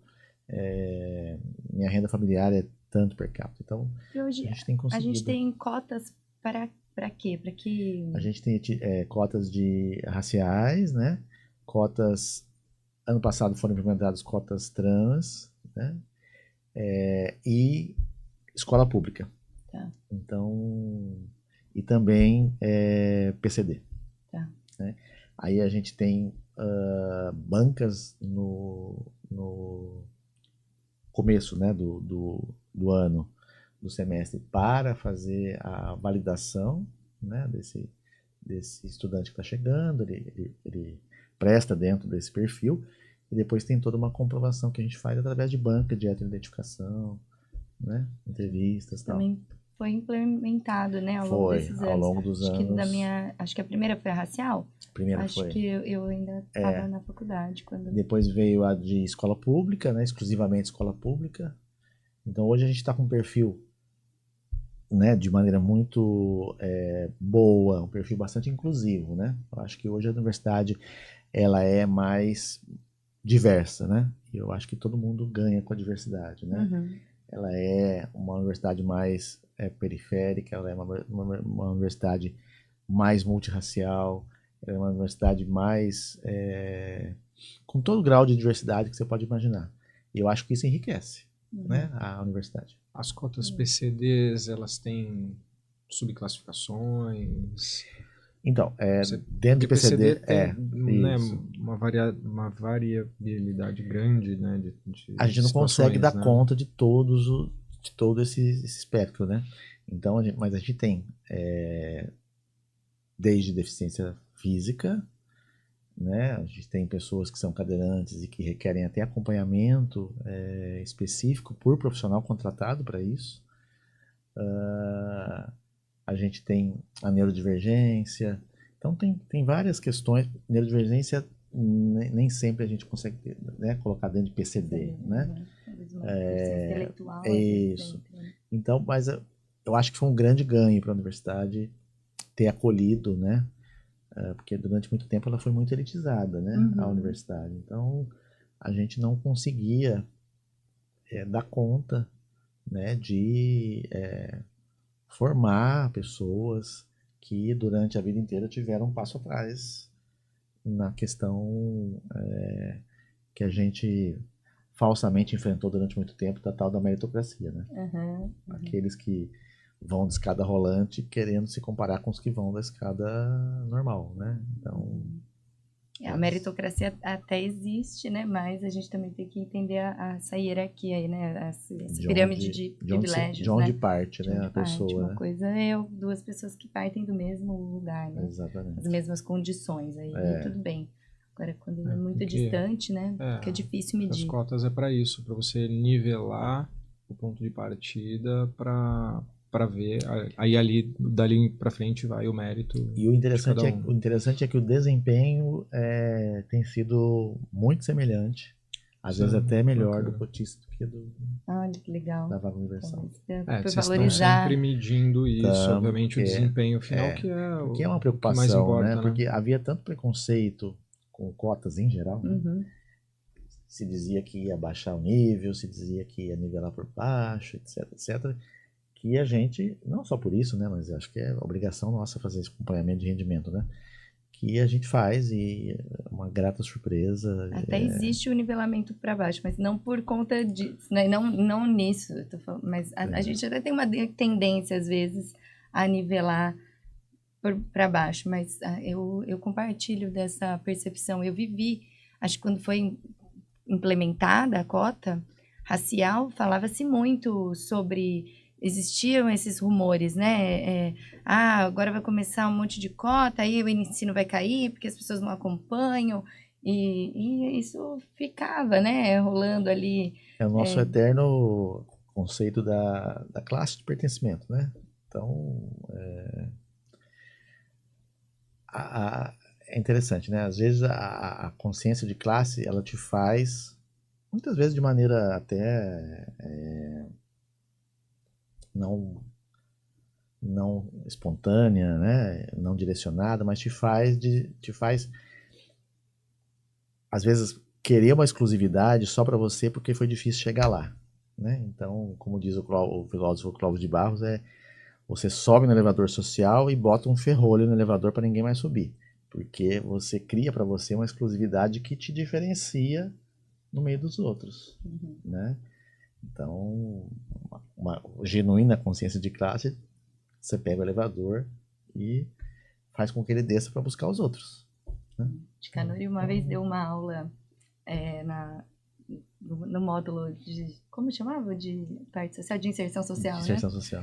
Speaker 3: minha renda familiar é tanto per capita. Então,
Speaker 2: hoje,
Speaker 3: a gente tem conseguido.
Speaker 2: A gente tem cotas para quê? Para que...
Speaker 3: A gente tem cotas de raciais, né? Cotas, ano passado foram implementadas cotas trans, né? E escola pública.
Speaker 2: Tá.
Speaker 3: Então, e também PCD.
Speaker 2: Tá.
Speaker 3: Né? Aí a gente tem bancas no começo, né, do ano, do semestre, para fazer a validação, né, desse estudante que está chegando, ele presta dentro desse perfil, e depois tem toda uma comprovação que a gente faz através de banca de heteroidentificação, né, entrevistas e tal.
Speaker 2: Também foi implementado, né, ao longo desses anos.
Speaker 3: Ao longo dos anos.
Speaker 2: Acho que a primeira foi a racial. Acho que eu ainda estava na faculdade.
Speaker 3: Depois veio a de escola pública, né, exclusivamente escola pública. Então hoje a gente está com um perfil, né, de maneira muito boa, um perfil bastante inclusivo, né? Eu acho que hoje a universidade ela é mais diversa, né? E eu acho que todo mundo ganha com a diversidade, né?
Speaker 2: Uhum.
Speaker 3: Ela é uma universidade mais periférica, ela é uma universidade mais multirracial, ela é uma universidade mais com todo o grau de diversidade que você pode imaginar. E eu acho que isso enriquece, né, a universidade.
Speaker 1: As cotas PCDs, elas têm subclassificações?
Speaker 3: Então, dentro do PCD
Speaker 1: tem, né, uma variabilidade grande, né, de
Speaker 3: a gente não consegue dar conta de todo esse espectro, né? Então, mas a gente tem desde deficiência física, né? A gente tem pessoas que são cadeirantes e que requerem até acompanhamento específico por profissional contratado para isso. A gente tem a neurodivergência. Então tem várias questões. Neurodivergência nem sempre a gente consegue né, colocar dentro de PCD, né?
Speaker 2: Intelectual.
Speaker 3: Isso. Então, mas eu acho que foi um grande ganho para a universidade ter acolhido, né? Porque durante muito tempo ela foi muito elitizada, né? A universidade. Então a gente não conseguia dar conta, né, de formar pessoas que durante a vida inteira tiveram um passo atrás na questão que a gente falsamente enfrentou durante muito tempo, da tal da meritocracia, né? Aqueles que vão de escada rolante querendo se comparar com os que vão da escada normal, né? Então...
Speaker 2: A meritocracia até existe, né? Mas a gente também tem que entender essa hierarquia aí, né? Essa pirâmide de privilégios,
Speaker 3: de onde parte, né? A pessoa,
Speaker 2: uma coisa duas pessoas que partem do mesmo lugar, né?
Speaker 3: Exatamente.
Speaker 2: As mesmas condições, aí tudo bem. Agora, quando é muito distante, né? Fica difícil medir.
Speaker 1: As cotas para isso, para você nivelar o ponto de partida para ver, aí dali para frente vai o mérito.
Speaker 3: E o interessante é que o desempenho tem sido muito semelhante, às vezes até melhor do cotista do que
Speaker 2: Olha que legal.
Speaker 3: da vaga universal.
Speaker 1: Vocês estão sempre medindo isso, obviamente o desempenho final que
Speaker 3: é uma preocupação,
Speaker 1: mais importa,
Speaker 3: né? Porque havia tanto preconceito com cotas em geral, né? se dizia que ia baixar o nível, se dizia que ia nivelar por baixo, etc, etc. Que a gente, não só por isso, né, mas acho que é obrigação nossa fazer esse acompanhamento de rendimento, né? Que a gente faz e é uma grata surpresa.
Speaker 2: Até existe o nivelamento para baixo, mas não por conta disso, né? Não nisso, eu tô falando, mas a gente até tem uma tendência, às vezes, a nivelar para baixo, mas eu compartilho dessa percepção. Eu vivi, acho que quando foi implementada a cota racial, falava-se muito sobre... Existiam esses rumores, né? Agora vai começar um monte de cota, aí o ensino vai cair porque as pessoas não acompanham. E isso ficava, né? Rolando ali.
Speaker 3: É o nosso eterno conceito da classe de pertencimento, né? Então, é interessante, né? Às vezes a consciência de classe, ela te faz, muitas vezes de maneira até não espontânea, né? Não direcionada, mas te faz às vezes querer uma exclusividade só para você porque foi difícil chegar lá, né? Então, como diz o filósofo Clóvis de Barros, você sobe no elevador social e bota um ferrolho no elevador para ninguém mais subir, porque você cria para você uma exclusividade que te diferencia no meio dos outros, né? Então, uma genuína consciência de classe, você pega o elevador e faz com que ele desça para buscar os outros, né?
Speaker 2: Canuri uma vez deu uma aula no módulo de, como chamava? De parte social, de inserção social,
Speaker 3: Inserção social,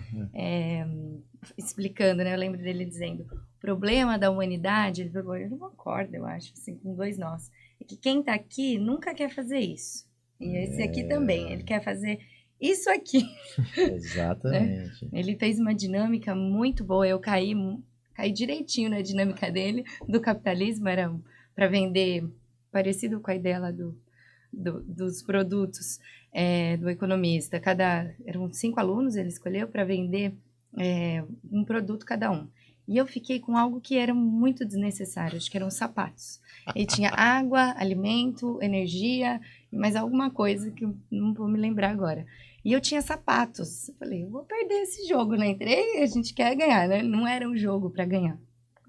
Speaker 2: explicando, né? Eu lembro dele dizendo, o problema da humanidade, ele pegou uma corda, eu acho, assim, com 2 nós, é que quem tá aqui nunca quer fazer isso. E esse aqui também, ele quer fazer isso aqui.
Speaker 3: Exatamente.
Speaker 2: Né? Ele fez uma dinâmica muito boa, eu caí direitinho na dinâmica dele, do capitalismo, era para vender, parecido com a ideia lá dos produtos do economista. Eram 5 alunos, ele escolheu para vender um produto cada um. E eu fiquei com algo que era muito desnecessário, acho que eram sapatos. E tinha água, alimento, energia, mais alguma coisa que eu não vou me lembrar agora. E eu tinha sapatos. Eu falei, eu vou perder esse jogo, né? Entrei, a gente quer ganhar, né? Não era um jogo para ganhar.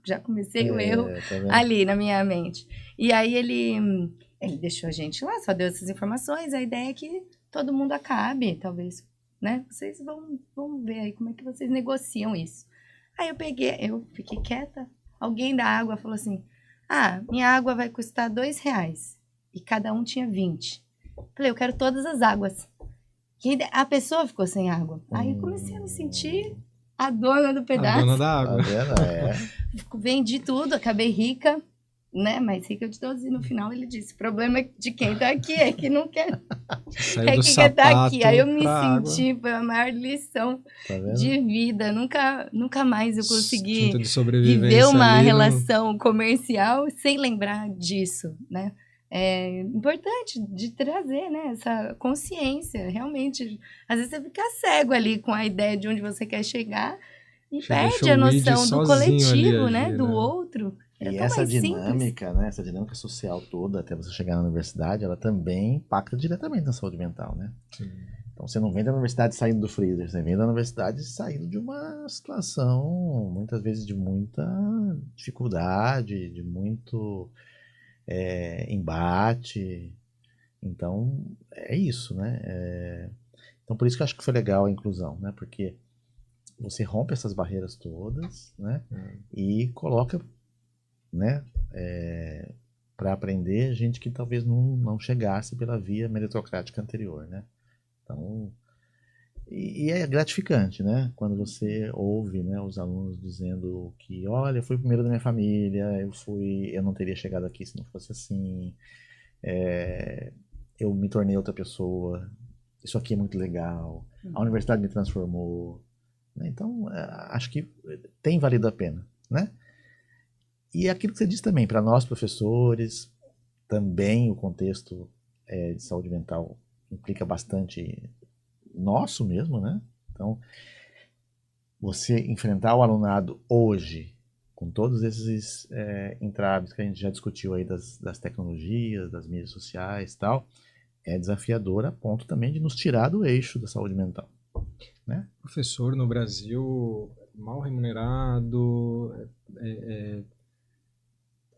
Speaker 2: Já comecei o erro ali na minha mente. E aí ele deixou a gente lá, só deu essas informações. A ideia é que todo mundo acabe, talvez, né? Vocês vão ver aí como é que vocês negociam isso. Aí eu fiquei quieta. Alguém da água falou assim, minha água vai custar R$2. E cada um tinha 20. Falei, eu quero todas as águas. E a pessoa ficou sem água. Aí eu comecei a me sentir a dona do pedaço.
Speaker 1: A dona da água.
Speaker 2: Vendi tudo, acabei rica, né? Mais rica de todos. E no final ele disse, o problema é de quem tá aqui, é que não quer.
Speaker 1: Saiu do sapato
Speaker 2: tá aqui. Aí eu me senti,
Speaker 1: água.
Speaker 2: foi a maior lição de vida. Nunca mais eu consegui viver uma relação comercial sem lembrar disso, né? É importante de trazer, né, essa consciência, realmente. Às vezes você fica cego ali com a ideia de onde você quer chegar e perde a noção do coletivo, né, do outro.
Speaker 3: E essa dinâmica, né, essa dinâmica social toda, até você chegar na universidade, ela também impacta diretamente na saúde mental, né? Sim. Então você não vem da universidade saindo do freezer, você vem da universidade saindo de uma situação, muitas vezes de muita dificuldade, de muito... embate. Então é isso, né? Então por isso que eu acho que foi legal a inclusão, né? Porque você rompe essas barreiras todas, né? E coloca, né? Para aprender gente que talvez não chegasse pela via meritocrática anterior, né? Então e é gratificante, né? Quando você ouve, né, os alunos dizendo que, olha, eu fui o primeiro da minha família, eu não teria chegado aqui se não fosse assim, eu me tornei outra pessoa, isso aqui é muito legal, a universidade me transformou, né? Então, acho que tem valido a pena, né? E aquilo que você disse também, para nós professores, também o contexto de saúde mental implica bastante nosso mesmo, né? Então, você enfrentar o alunado hoje, com todos esses entraves que a gente já discutiu aí das tecnologias, das mídias sociais e tal, é desafiador a ponto também de nos tirar do eixo da saúde mental, né?
Speaker 1: Professor no Brasil, mal remunerado,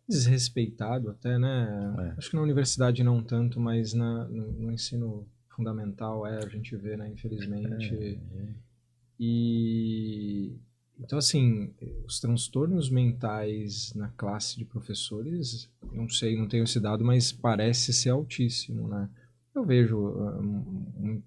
Speaker 1: desrespeitado até, né? Acho que na universidade não tanto, mas no ensino fundamental a gente vê, né, infelizmente. E então, assim, os transtornos mentais na classe de professores, não sei, não tenho esse dado, mas parece ser altíssimo, né? Eu vejo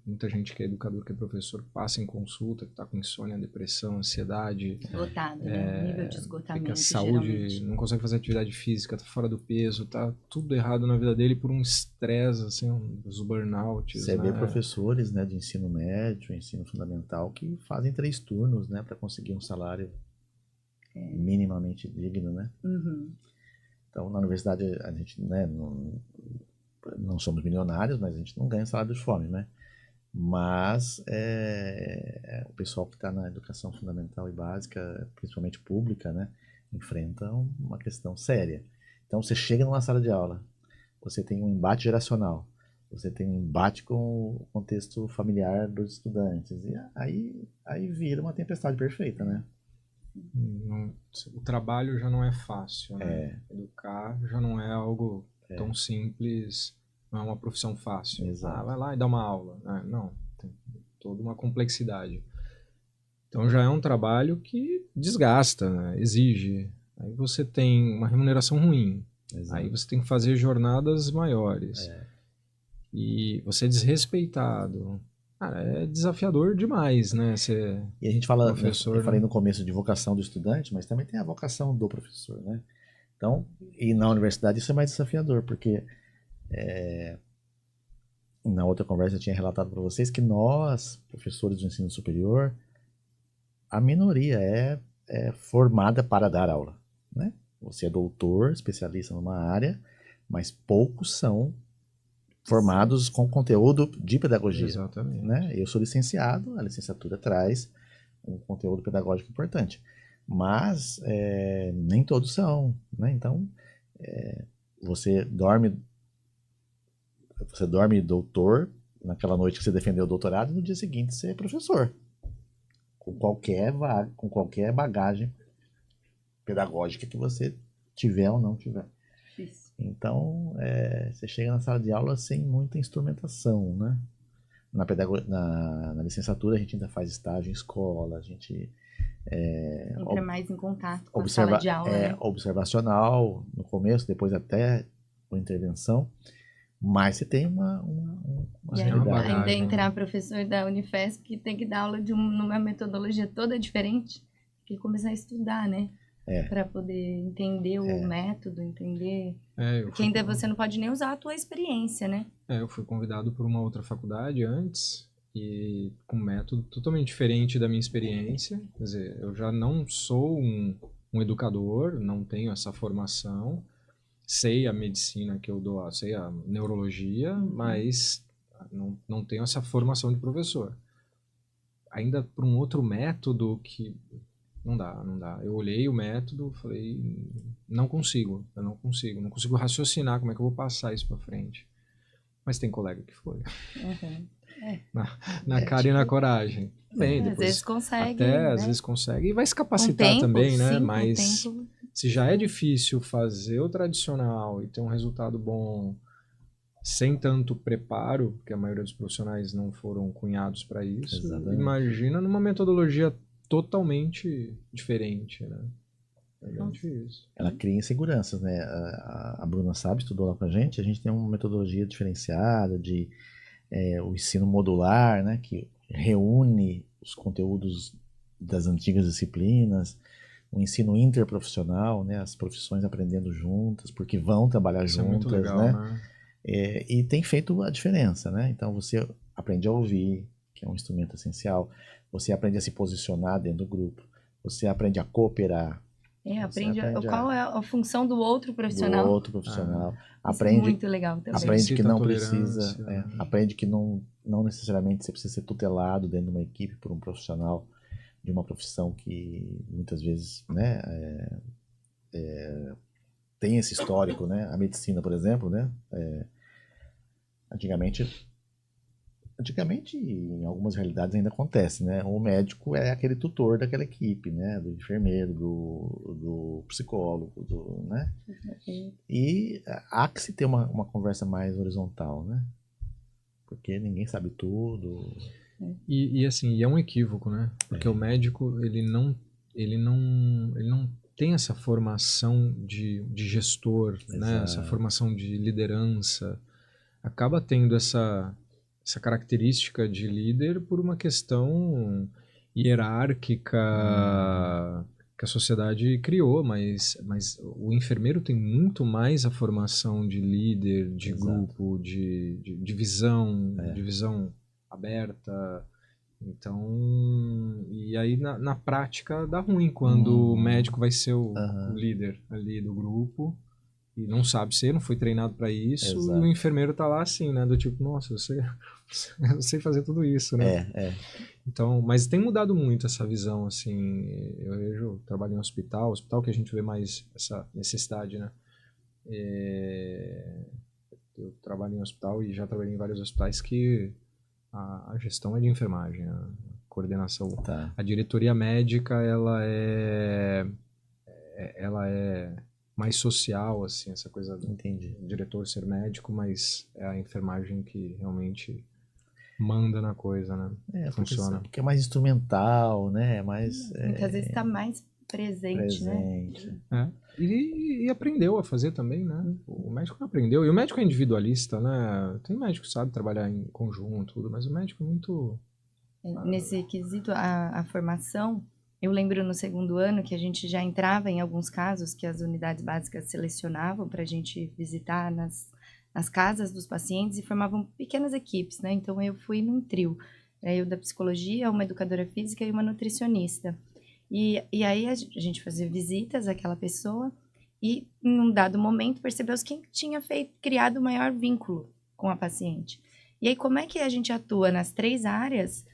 Speaker 1: muita gente que é educador, que é professor, passa em consulta, que está com insônia, depressão, ansiedade.
Speaker 2: Esgotado, né? O nível de esgotamento,
Speaker 1: Que a saúde,
Speaker 2: geralmente.
Speaker 1: não consegue fazer atividade física, tá fora do peso, tá tudo errado na vida dele por um estresse, assim, os burnouts,
Speaker 3: Você
Speaker 1: né?
Speaker 3: vê professores, né, de ensino médio, ensino fundamental, que fazem 3 turnos, né, para conseguir um salário minimamente digno, né?
Speaker 2: Uhum.
Speaker 3: Então, na universidade, a gente, né, não somos milionários, mas a gente não ganha salário de fome, né? Mas o pessoal que está na educação fundamental e básica, principalmente pública, né, enfrenta uma questão séria. Então, você chega numa sala de aula, você tem um embate geracional, você tem um embate com o contexto familiar dos estudantes, e aí vira uma tempestade perfeita, né?
Speaker 1: O trabalho já não é fácil, né? Educar já não é algo tão simples, não é uma profissão fácil.
Speaker 3: Exato.
Speaker 1: Vai lá e dá uma aula. Não, tem toda uma complexidade. Então já é um trabalho que desgasta, né? Exige. Aí você tem uma remuneração ruim.
Speaker 3: Exato.
Speaker 1: Aí você tem que fazer jornadas maiores. E você é desrespeitado. Cara, é desafiador demais, né? Ser
Speaker 3: E a gente fala,
Speaker 1: professor,
Speaker 3: eu falei
Speaker 1: né?
Speaker 3: no começo de vocação do estudante, mas também tem a vocação do professor, né? Então, e na universidade isso é mais desafiador, porque na outra conversa eu tinha relatado para vocês que nós, professores do ensino superior, a minoria é formada para dar aula, né? Você é doutor, especialista numa área, mas poucos são formados com conteúdo de pedagogia.
Speaker 1: Exatamente.
Speaker 3: Né? Eu sou licenciado, a licenciatura traz um conteúdo pedagógico importante, mas nem todos são, né? Então, você dorme doutor naquela noite que você defendeu o doutorado e no dia seguinte você é professor, com qualquer bagagem pedagógica que você tiver ou não tiver.
Speaker 2: Isso.
Speaker 3: Então, você chega na sala de aula sem muita instrumentação, né? Na licenciatura a gente ainda faz estágio em escola, a gente
Speaker 2: entra mais em contato com a sala de aula, né?
Speaker 3: Observacional no começo, depois até com intervenção, mas você tem uma
Speaker 2: E
Speaker 3: realidade.
Speaker 2: ainda entrar professor da Unifesp que tem que dar aula numa metodologia toda diferente, tem que começar a estudar, né? Para poder entender o método, entender... Porque ainda você não pode nem usar a tua experiência, né?
Speaker 1: Eu fui convidado por uma outra faculdade antes, e com um método totalmente diferente da minha experiência. Quer dizer, eu já não sou um educador, não tenho essa formação, sei a medicina que eu dou, sei a neurologia, mas não tenho essa formação de professor. Ainda por um outro método que não dá. Eu olhei o método, falei, não consigo raciocinar como é que eu vou passar isso para frente. Mas tem colega que foi. Na cara e na coragem. Bem, depois,
Speaker 2: às vezes consegue.
Speaker 1: Às vezes consegue. E vai se capacitar também, né? Mas se já é difícil fazer o tradicional e ter um resultado bom sem tanto preparo, porque a maioria dos profissionais não foram cunhados para isso, imagina numa metodologia totalmente diferente, né? É bem difícil.
Speaker 3: Ela cria inseguranças, né? A Bruna sabe, estudou lá com a gente tem uma metodologia diferenciada de o ensino modular, né? Que reúne os conteúdos das antigas disciplinas, o ensino interprofissional, né? As profissões aprendendo juntas, porque vão trabalhar juntas,
Speaker 1: é muito legal, né?
Speaker 3: E tem feito a diferença, né? Então você aprende a ouvir, que é um instrumento essencial, você aprende a se posicionar dentro do grupo, você aprende a cooperar.
Speaker 2: Aprende qual é a função do outro profissional.
Speaker 3: Do outro profissional.
Speaker 2: Aprende, muito legal também.
Speaker 3: Aprende que não precisa, aprende que não necessariamente você precisa ser tutelado dentro de uma equipe por um profissional de uma profissão que muitas vezes, né, tem esse histórico, né? A medicina, por exemplo, né? Antigamente, em algumas realidades ainda acontece, né? O médico é aquele tutor daquela equipe, né? Do enfermeiro, do psicólogo, né? E há que se ter uma conversa mais horizontal, né? Porque ninguém sabe tudo.
Speaker 1: E assim, é um equívoco, né? Porque o médico, ele não tem essa formação de gestor, né? Essa formação de liderança. Acaba tendo essa característica de líder por uma questão hierárquica que a sociedade criou, mas o enfermeiro tem muito mais a formação de líder, de grupo, de visão, de visão aberta. Então, e aí na prática dá ruim quando o médico vai ser o líder ali do grupo e não sabe ser, não foi treinado para isso, e o enfermeiro tá lá assim, né, do tipo, nossa, eu sei fazer tudo isso, né? Então, mas tem mudado muito essa visão, assim, eu vejo, trabalho em hospital que a gente vê mais essa necessidade, né? Eu trabalho em hospital e já trabalhei em vários hospitais que a gestão é de enfermagem, a coordenação, a diretoria médica, ela é mais social, assim, essa coisa do diretor ser médico, mas é a enfermagem que realmente manda na coisa, né? Funciona.
Speaker 3: Porque é mais instrumental, né?
Speaker 2: Muitas vezes está mais presente, né?
Speaker 1: E aprendeu a fazer também, né? O médico aprendeu. E o médico é individualista, né? Tem médico que sabe trabalhar em conjunto, tudo, mas o médico é muito...
Speaker 2: Nesse quesito, a formação, eu lembro no segundo ano que a gente já entrava em alguns casos que as unidades básicas selecionavam para a gente visitar nas casas dos pacientes e formavam pequenas equipes, né? Então, eu fui num trio. Eu da psicologia, uma educadora física e uma nutricionista. E aí a gente fazia visitas àquela pessoa e, em um dado momento, percebeu quem tinha criado o maior vínculo com a paciente. E aí, como é que a gente atua nas 3 áreas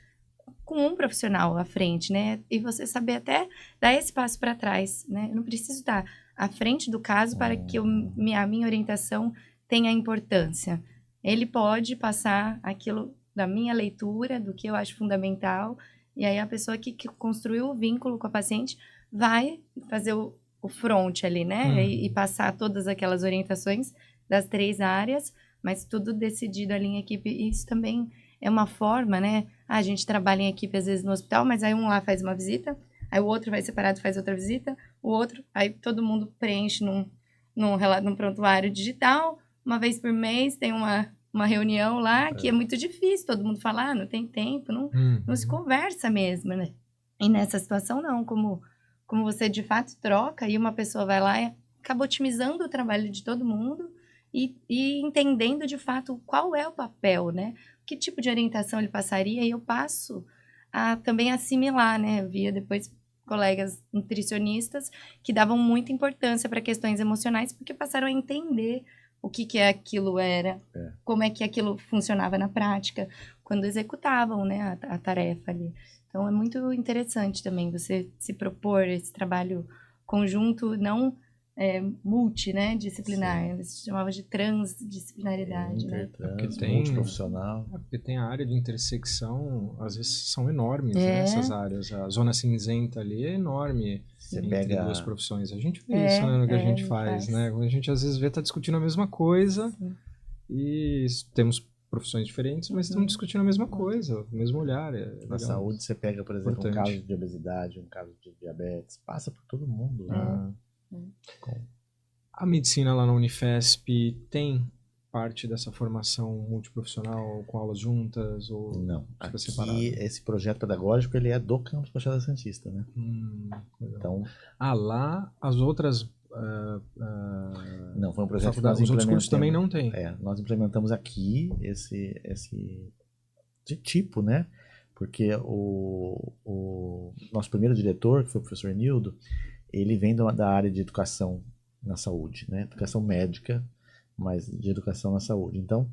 Speaker 2: com um profissional à frente, né? E você saber até dar esse passo para trás, né? Eu não preciso estar à frente do caso para que a minha orientação tenha importância. Ele pode passar aquilo da minha leitura, do que eu acho fundamental, e aí a pessoa que construiu o vínculo com a paciente vai fazer o front ali, né? E passar todas aquelas orientações das 3 áreas, mas tudo decidido ali em equipe. E isso também é uma forma, né? A gente trabalha em equipe às vezes no hospital, mas aí um lá faz uma visita, aí o outro vai separado faz outra visita, o outro, aí todo mundo preenche num prontuário digital, uma vez por mês tem uma reunião lá, que é muito difícil, todo mundo fala, não tem tempo, não se conversa mesmo, né? E nessa situação não, como você de fato troca e uma pessoa vai lá e acaba otimizando o trabalho de todo mundo e entendendo de fato qual é o papel, né? Que tipo de orientação ele passaria, e eu passo a também assimilar, né? Eu via depois colegas nutricionistas que davam muita importância para questões emocionais, porque passaram a entender o que aquilo era, como é que aquilo funcionava na prática, quando executavam, né, a tarefa ali. Então, é muito interessante também você se propor esse trabalho conjunto, não multi, né, disciplinar. Você chamava de transdisciplinaridade, né?
Speaker 3: Multiprofissional.
Speaker 1: Porque tem a área de intersecção, às vezes são enormes, né, essas áreas. A zona cinzenta ali é enorme. Você entre duas profissões. A gente vê isso, né, no que a gente faz, né? A gente às vezes tá discutindo a mesma coisa e temos profissões diferentes, mas estamos discutindo a mesma coisa, o mesmo olhar.
Speaker 3: Na saúde você pega, por exemplo, um caso de obesidade, um caso de diabetes, passa por todo mundo, né?
Speaker 1: A medicina lá na Unifesp tem parte dessa formação multiprofissional com aulas juntas ou
Speaker 3: não? Aqui esse projeto pedagógico ele é do campus Baixada Santista, né? Então,
Speaker 1: lá as outras
Speaker 3: não, foi um projeto que nós
Speaker 1: os outros cursos também não tem.
Speaker 3: Nós implementamos aqui esse de tipo, né? Porque o nosso primeiro diretor, que foi o professor Nildo, ele vem da área de educação na saúde, né? Educação médica, mas de educação na saúde. Então,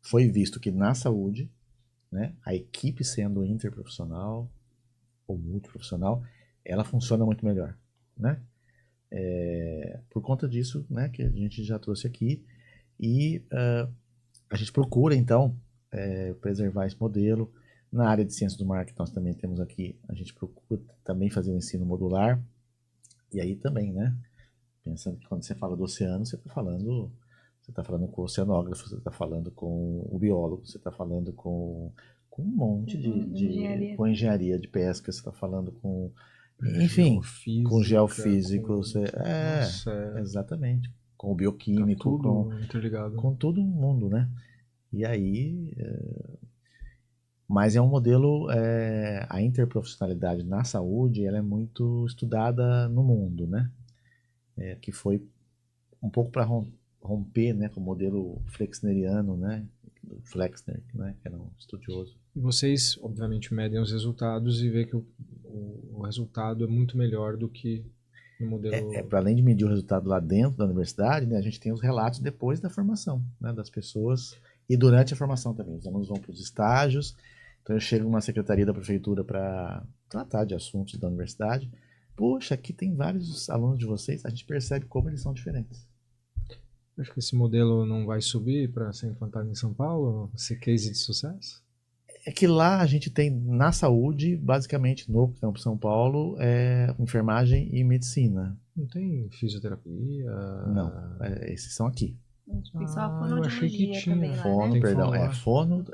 Speaker 3: foi visto que na saúde, né, a equipe sendo interprofissional ou multiprofissional, ela funciona muito melhor, né? Por conta disso, né, que a gente já trouxe aqui, e a gente procura, então, preservar esse modelo. Na área de ciências do marketing, nós também temos aqui, a gente procura também fazer o ensino modular. E aí também, né? Pensando que quando você fala do oceano, você está falando com o oceanógrafo, você está falando com o biólogo, você está falando com um monte com engenharia de pesca, você está falando com, enfim, com geofísico, exatamente, com o bioquímico,
Speaker 1: tá tudo interligado.
Speaker 3: Com todo mundo, né? E aí, mas é um modelo, a interprofissionalidade na saúde, ela é muito estudada no mundo, né? Que foi um pouco para romper, né, com o modelo flexneriano, né, do Flexner, né, que era um estudioso.
Speaker 1: E vocês, obviamente, medem os resultados e vê que o resultado é muito melhor do que no modelo...
Speaker 3: Para além de medir o resultado lá dentro da universidade, né, a gente tem os relatos depois da formação, né, das pessoas e durante a formação também. Os alunos vão para os estágios, então eu chego numa secretaria da prefeitura para tratar de assuntos da universidade. Poxa, aqui tem vários alunos de vocês, a gente percebe como eles são diferentes.
Speaker 1: Acho que esse modelo não vai subir para ser implantado em São Paulo, ser case de sucesso?
Speaker 3: É que lá a gente tem, na saúde, basicamente no Campo São Paulo, enfermagem e medicina.
Speaker 1: Não tem fisioterapia?
Speaker 3: Não, esses são aqui.
Speaker 2: Tem só a fonoaudiologia também lá,
Speaker 3: fono,
Speaker 2: né?
Speaker 3: perdão, fono,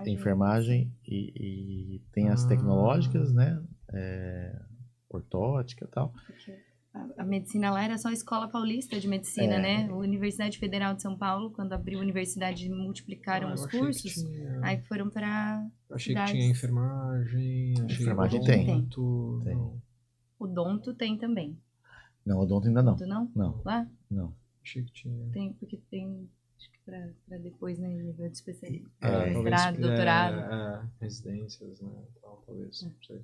Speaker 2: enfermagem
Speaker 3: e tem as tecnológicas, né, ortótica e tal.
Speaker 2: A medicina lá era só a Escola Paulista de Medicina, né? A Universidade Federal de São Paulo, quando abriu a universidade, multiplicaram os cursos. Aí foram para
Speaker 1: achei que tinha enfermagem.
Speaker 3: Enfermagem tem.
Speaker 2: Odonto tem também.
Speaker 3: Não, odonto ainda não.
Speaker 2: Odonto não?
Speaker 3: Não.
Speaker 2: Lá?
Speaker 3: Não.
Speaker 1: Achei que tinha.
Speaker 2: Tem, porque tem, acho que para depois, né, nível de especialidade, mestrado, doutorado.
Speaker 1: Residências, né, talvez, não sei.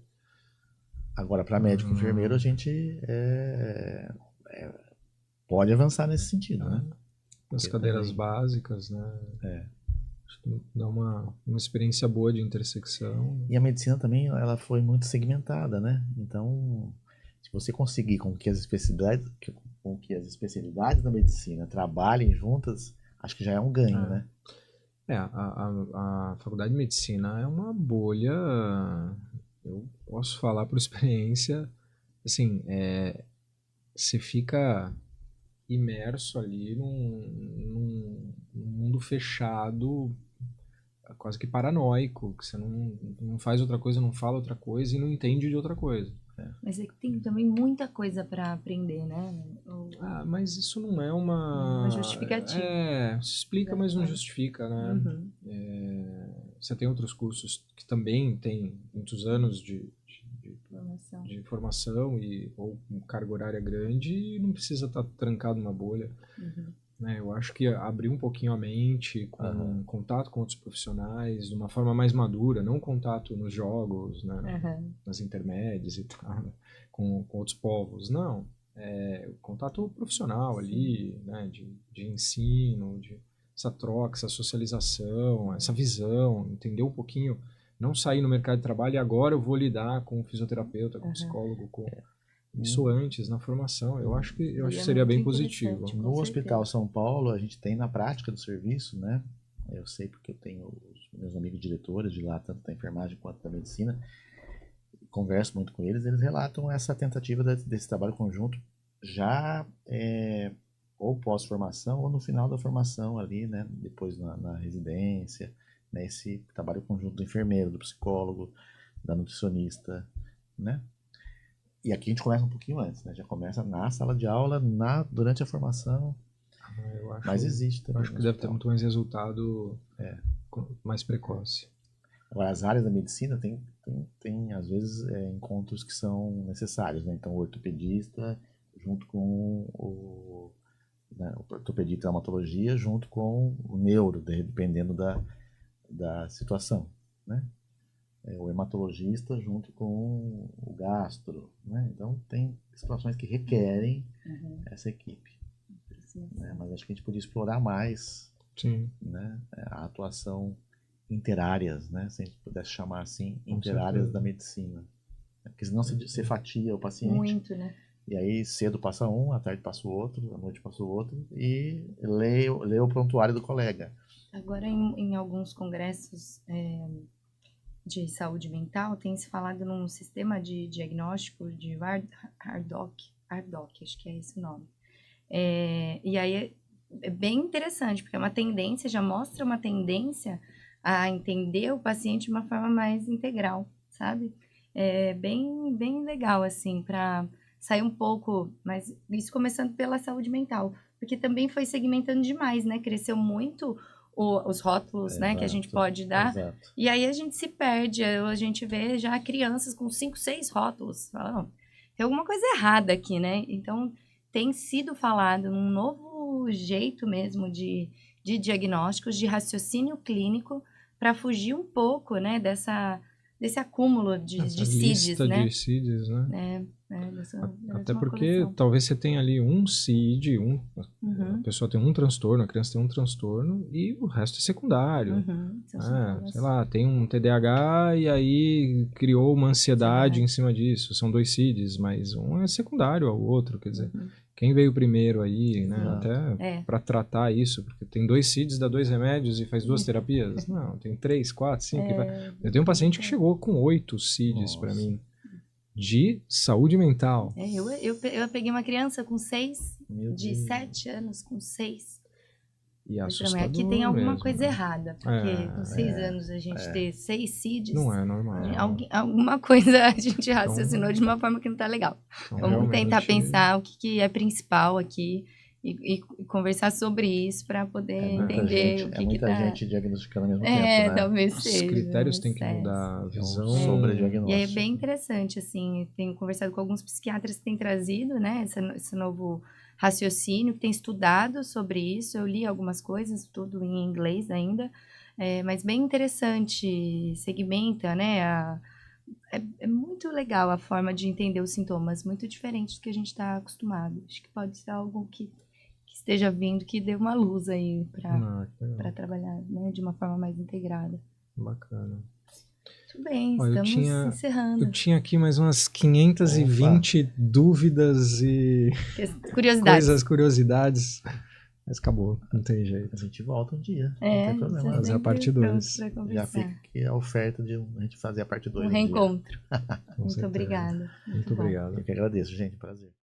Speaker 3: Agora, para médico e enfermeiro, a gente pode avançar nesse sentido, né?
Speaker 1: Nas cadeiras básicas, né? Dá uma experiência boa de intersecção.
Speaker 3: E a medicina também, ela foi muito segmentada, né? Então, se você conseguir com que as especialidades da medicina trabalhem juntas, acho que já é um ganho, né?
Speaker 1: A faculdade de medicina é uma bolha, eu posso falar por experiência, assim, você fica imerso ali num mundo fechado, quase que paranoico, que você não faz outra coisa, não fala outra coisa e não entende de outra coisa.
Speaker 2: Mas é que tem também muita coisa para aprender, né?
Speaker 1: Mas isso não é uma
Speaker 2: justificativa.
Speaker 1: Se explica, mas não justifica, né?
Speaker 2: Uhum.
Speaker 1: Você tem outros cursos que também têm muitos anos de formação ou carga horária grande e não precisa estar trancado numa bolha.
Speaker 2: Uhum.
Speaker 1: Né? Eu acho que abrir um pouquinho a mente com contato com outros profissionais de uma forma mais madura, não contato nos jogos, né? Nas intermédias e tal, com outros povos, não. Contato profissional ali, né? de ensino, essa troca, essa socialização, essa visão, entender um pouquinho, não sair no mercado de trabalho e agora eu vou lidar com o fisioterapeuta, com o psicólogo, com... Isso antes, na formação, eu acho que seria bem positivo.
Speaker 3: No Hospital São Paulo, a gente tem na prática do serviço, né? Eu sei porque eu tenho os meus amigos diretores de lá, tanto da enfermagem quanto da medicina, converso muito com eles, eles relatam essa tentativa desse trabalho conjunto já ou pós-formação ou no final da formação ali, né? Depois na residência, né? Esse trabalho conjunto do enfermeiro, do psicólogo, da nutricionista, né? E aqui a gente começa um pouquinho antes, né? Já começa na sala de aula, durante a formação. Mas existe também.
Speaker 1: Acho que deve ter muito mais resultado mais precoce.
Speaker 3: Agora, as áreas da medicina tem às vezes, encontros que são necessários, né? Então, o ortopedista junto com o ortopedia e traumatologia junto com o neuro, dependendo da situação, né? O hematologista junto com o gastro, né? Então tem situações que requerem essa equipe, né? Mas acho que a gente podia explorar mais, né? A atuação interáreas, né? Se a gente pudesse chamar assim, interáreas da medicina, porque senão você fatia o paciente
Speaker 2: muito, né?
Speaker 3: E aí cedo passa um, à tarde passa o outro, à noite passa o outro, e lê o prontuário do colega.
Speaker 2: Agora, em alguns congressos de saúde mental, tem se falado num sistema de diagnóstico de Hardock, acho que é esse o nome. E aí é bem interessante, porque é uma tendência, já mostra uma tendência a entender o paciente de uma forma mais integral, sabe? É bem legal, assim, para sair um pouco, mas isso começando pela saúde mental, porque também foi segmentando demais, né? Cresceu muito os rótulos, né, que a gente pode dar,
Speaker 3: Exato.
Speaker 2: e aí a gente se perde, a gente vê já crianças com 5, 6 rótulos, fala, não, tem alguma coisa errada aqui, né? Então, tem sido falado num novo jeito mesmo de diagnósticos, de raciocínio clínico, para fugir um pouco, né, desse acúmulo de CIDs,
Speaker 1: lista
Speaker 2: né?
Speaker 1: de CIDs, né? Até porque
Speaker 2: coleção.
Speaker 1: talvez você tenha ali um CID,
Speaker 2: Uhum.
Speaker 1: a pessoa tem um transtorno, a criança tem um transtorno e o resto é secundário. Sei lá, tem um TDAH e aí criou uma ansiedade em cima disso. São 2 CIDs, mas um é secundário ao outro, quer dizer, quem veio primeiro aí, né? Até para tratar isso, porque tem 2 CIDs, dá 2 remédios e faz 2 terapias. Não, tem 3, 4, 5. Eu tenho um paciente que chegou com 8 CIDs para mim. De saúde mental.
Speaker 2: Eu peguei uma criança com 6, de 7 anos com 6.
Speaker 1: E assustador
Speaker 2: aqui tem alguma
Speaker 1: mesmo,
Speaker 2: coisa
Speaker 1: né?
Speaker 2: errada, porque com 6 anos a gente ter 6 CIDs...
Speaker 1: Não é normal.
Speaker 2: Alguma coisa a gente raciocinou de uma forma que não tá legal.
Speaker 1: Então,
Speaker 2: Vamos
Speaker 1: realmente...
Speaker 2: tentar pensar o que é principal aqui e conversar sobre isso para poder entender o que
Speaker 3: muita
Speaker 2: tá...
Speaker 3: gente diagnosticando ao mesmo tempo, né?
Speaker 2: Talvez seja.
Speaker 1: Os critérios têm que mudar, a visão...
Speaker 3: Sobrediagnóstico.
Speaker 2: E aí é bem interessante, assim, tenho conversado com alguns psiquiatras que têm trazido, né, esse novo raciocínio, que tem estudado sobre isso. Eu li algumas coisas, tudo em inglês ainda, mas bem interessante, segmenta, né, é muito legal a forma de entender os sintomas, muito diferente do que a gente está acostumado. Acho que pode ser algo que esteja vindo, que dê uma luz aí para trabalhar, né, de uma forma mais integrada.
Speaker 1: Bacana.
Speaker 2: Muito bem, estamos encerrando.
Speaker 1: Eu tinha aqui mais umas 520 dúvidas e curiosidades, mas acabou, não tem jeito.
Speaker 3: A gente volta um dia, não tem problema.
Speaker 1: Fazer a parte 2.
Speaker 3: Já fica aqui a oferta de a gente fazer a parte 2.
Speaker 2: Um reencontro.
Speaker 1: Muito
Speaker 2: obrigada.
Speaker 1: Muito obrigado.
Speaker 3: Eu que agradeço, gente, prazer.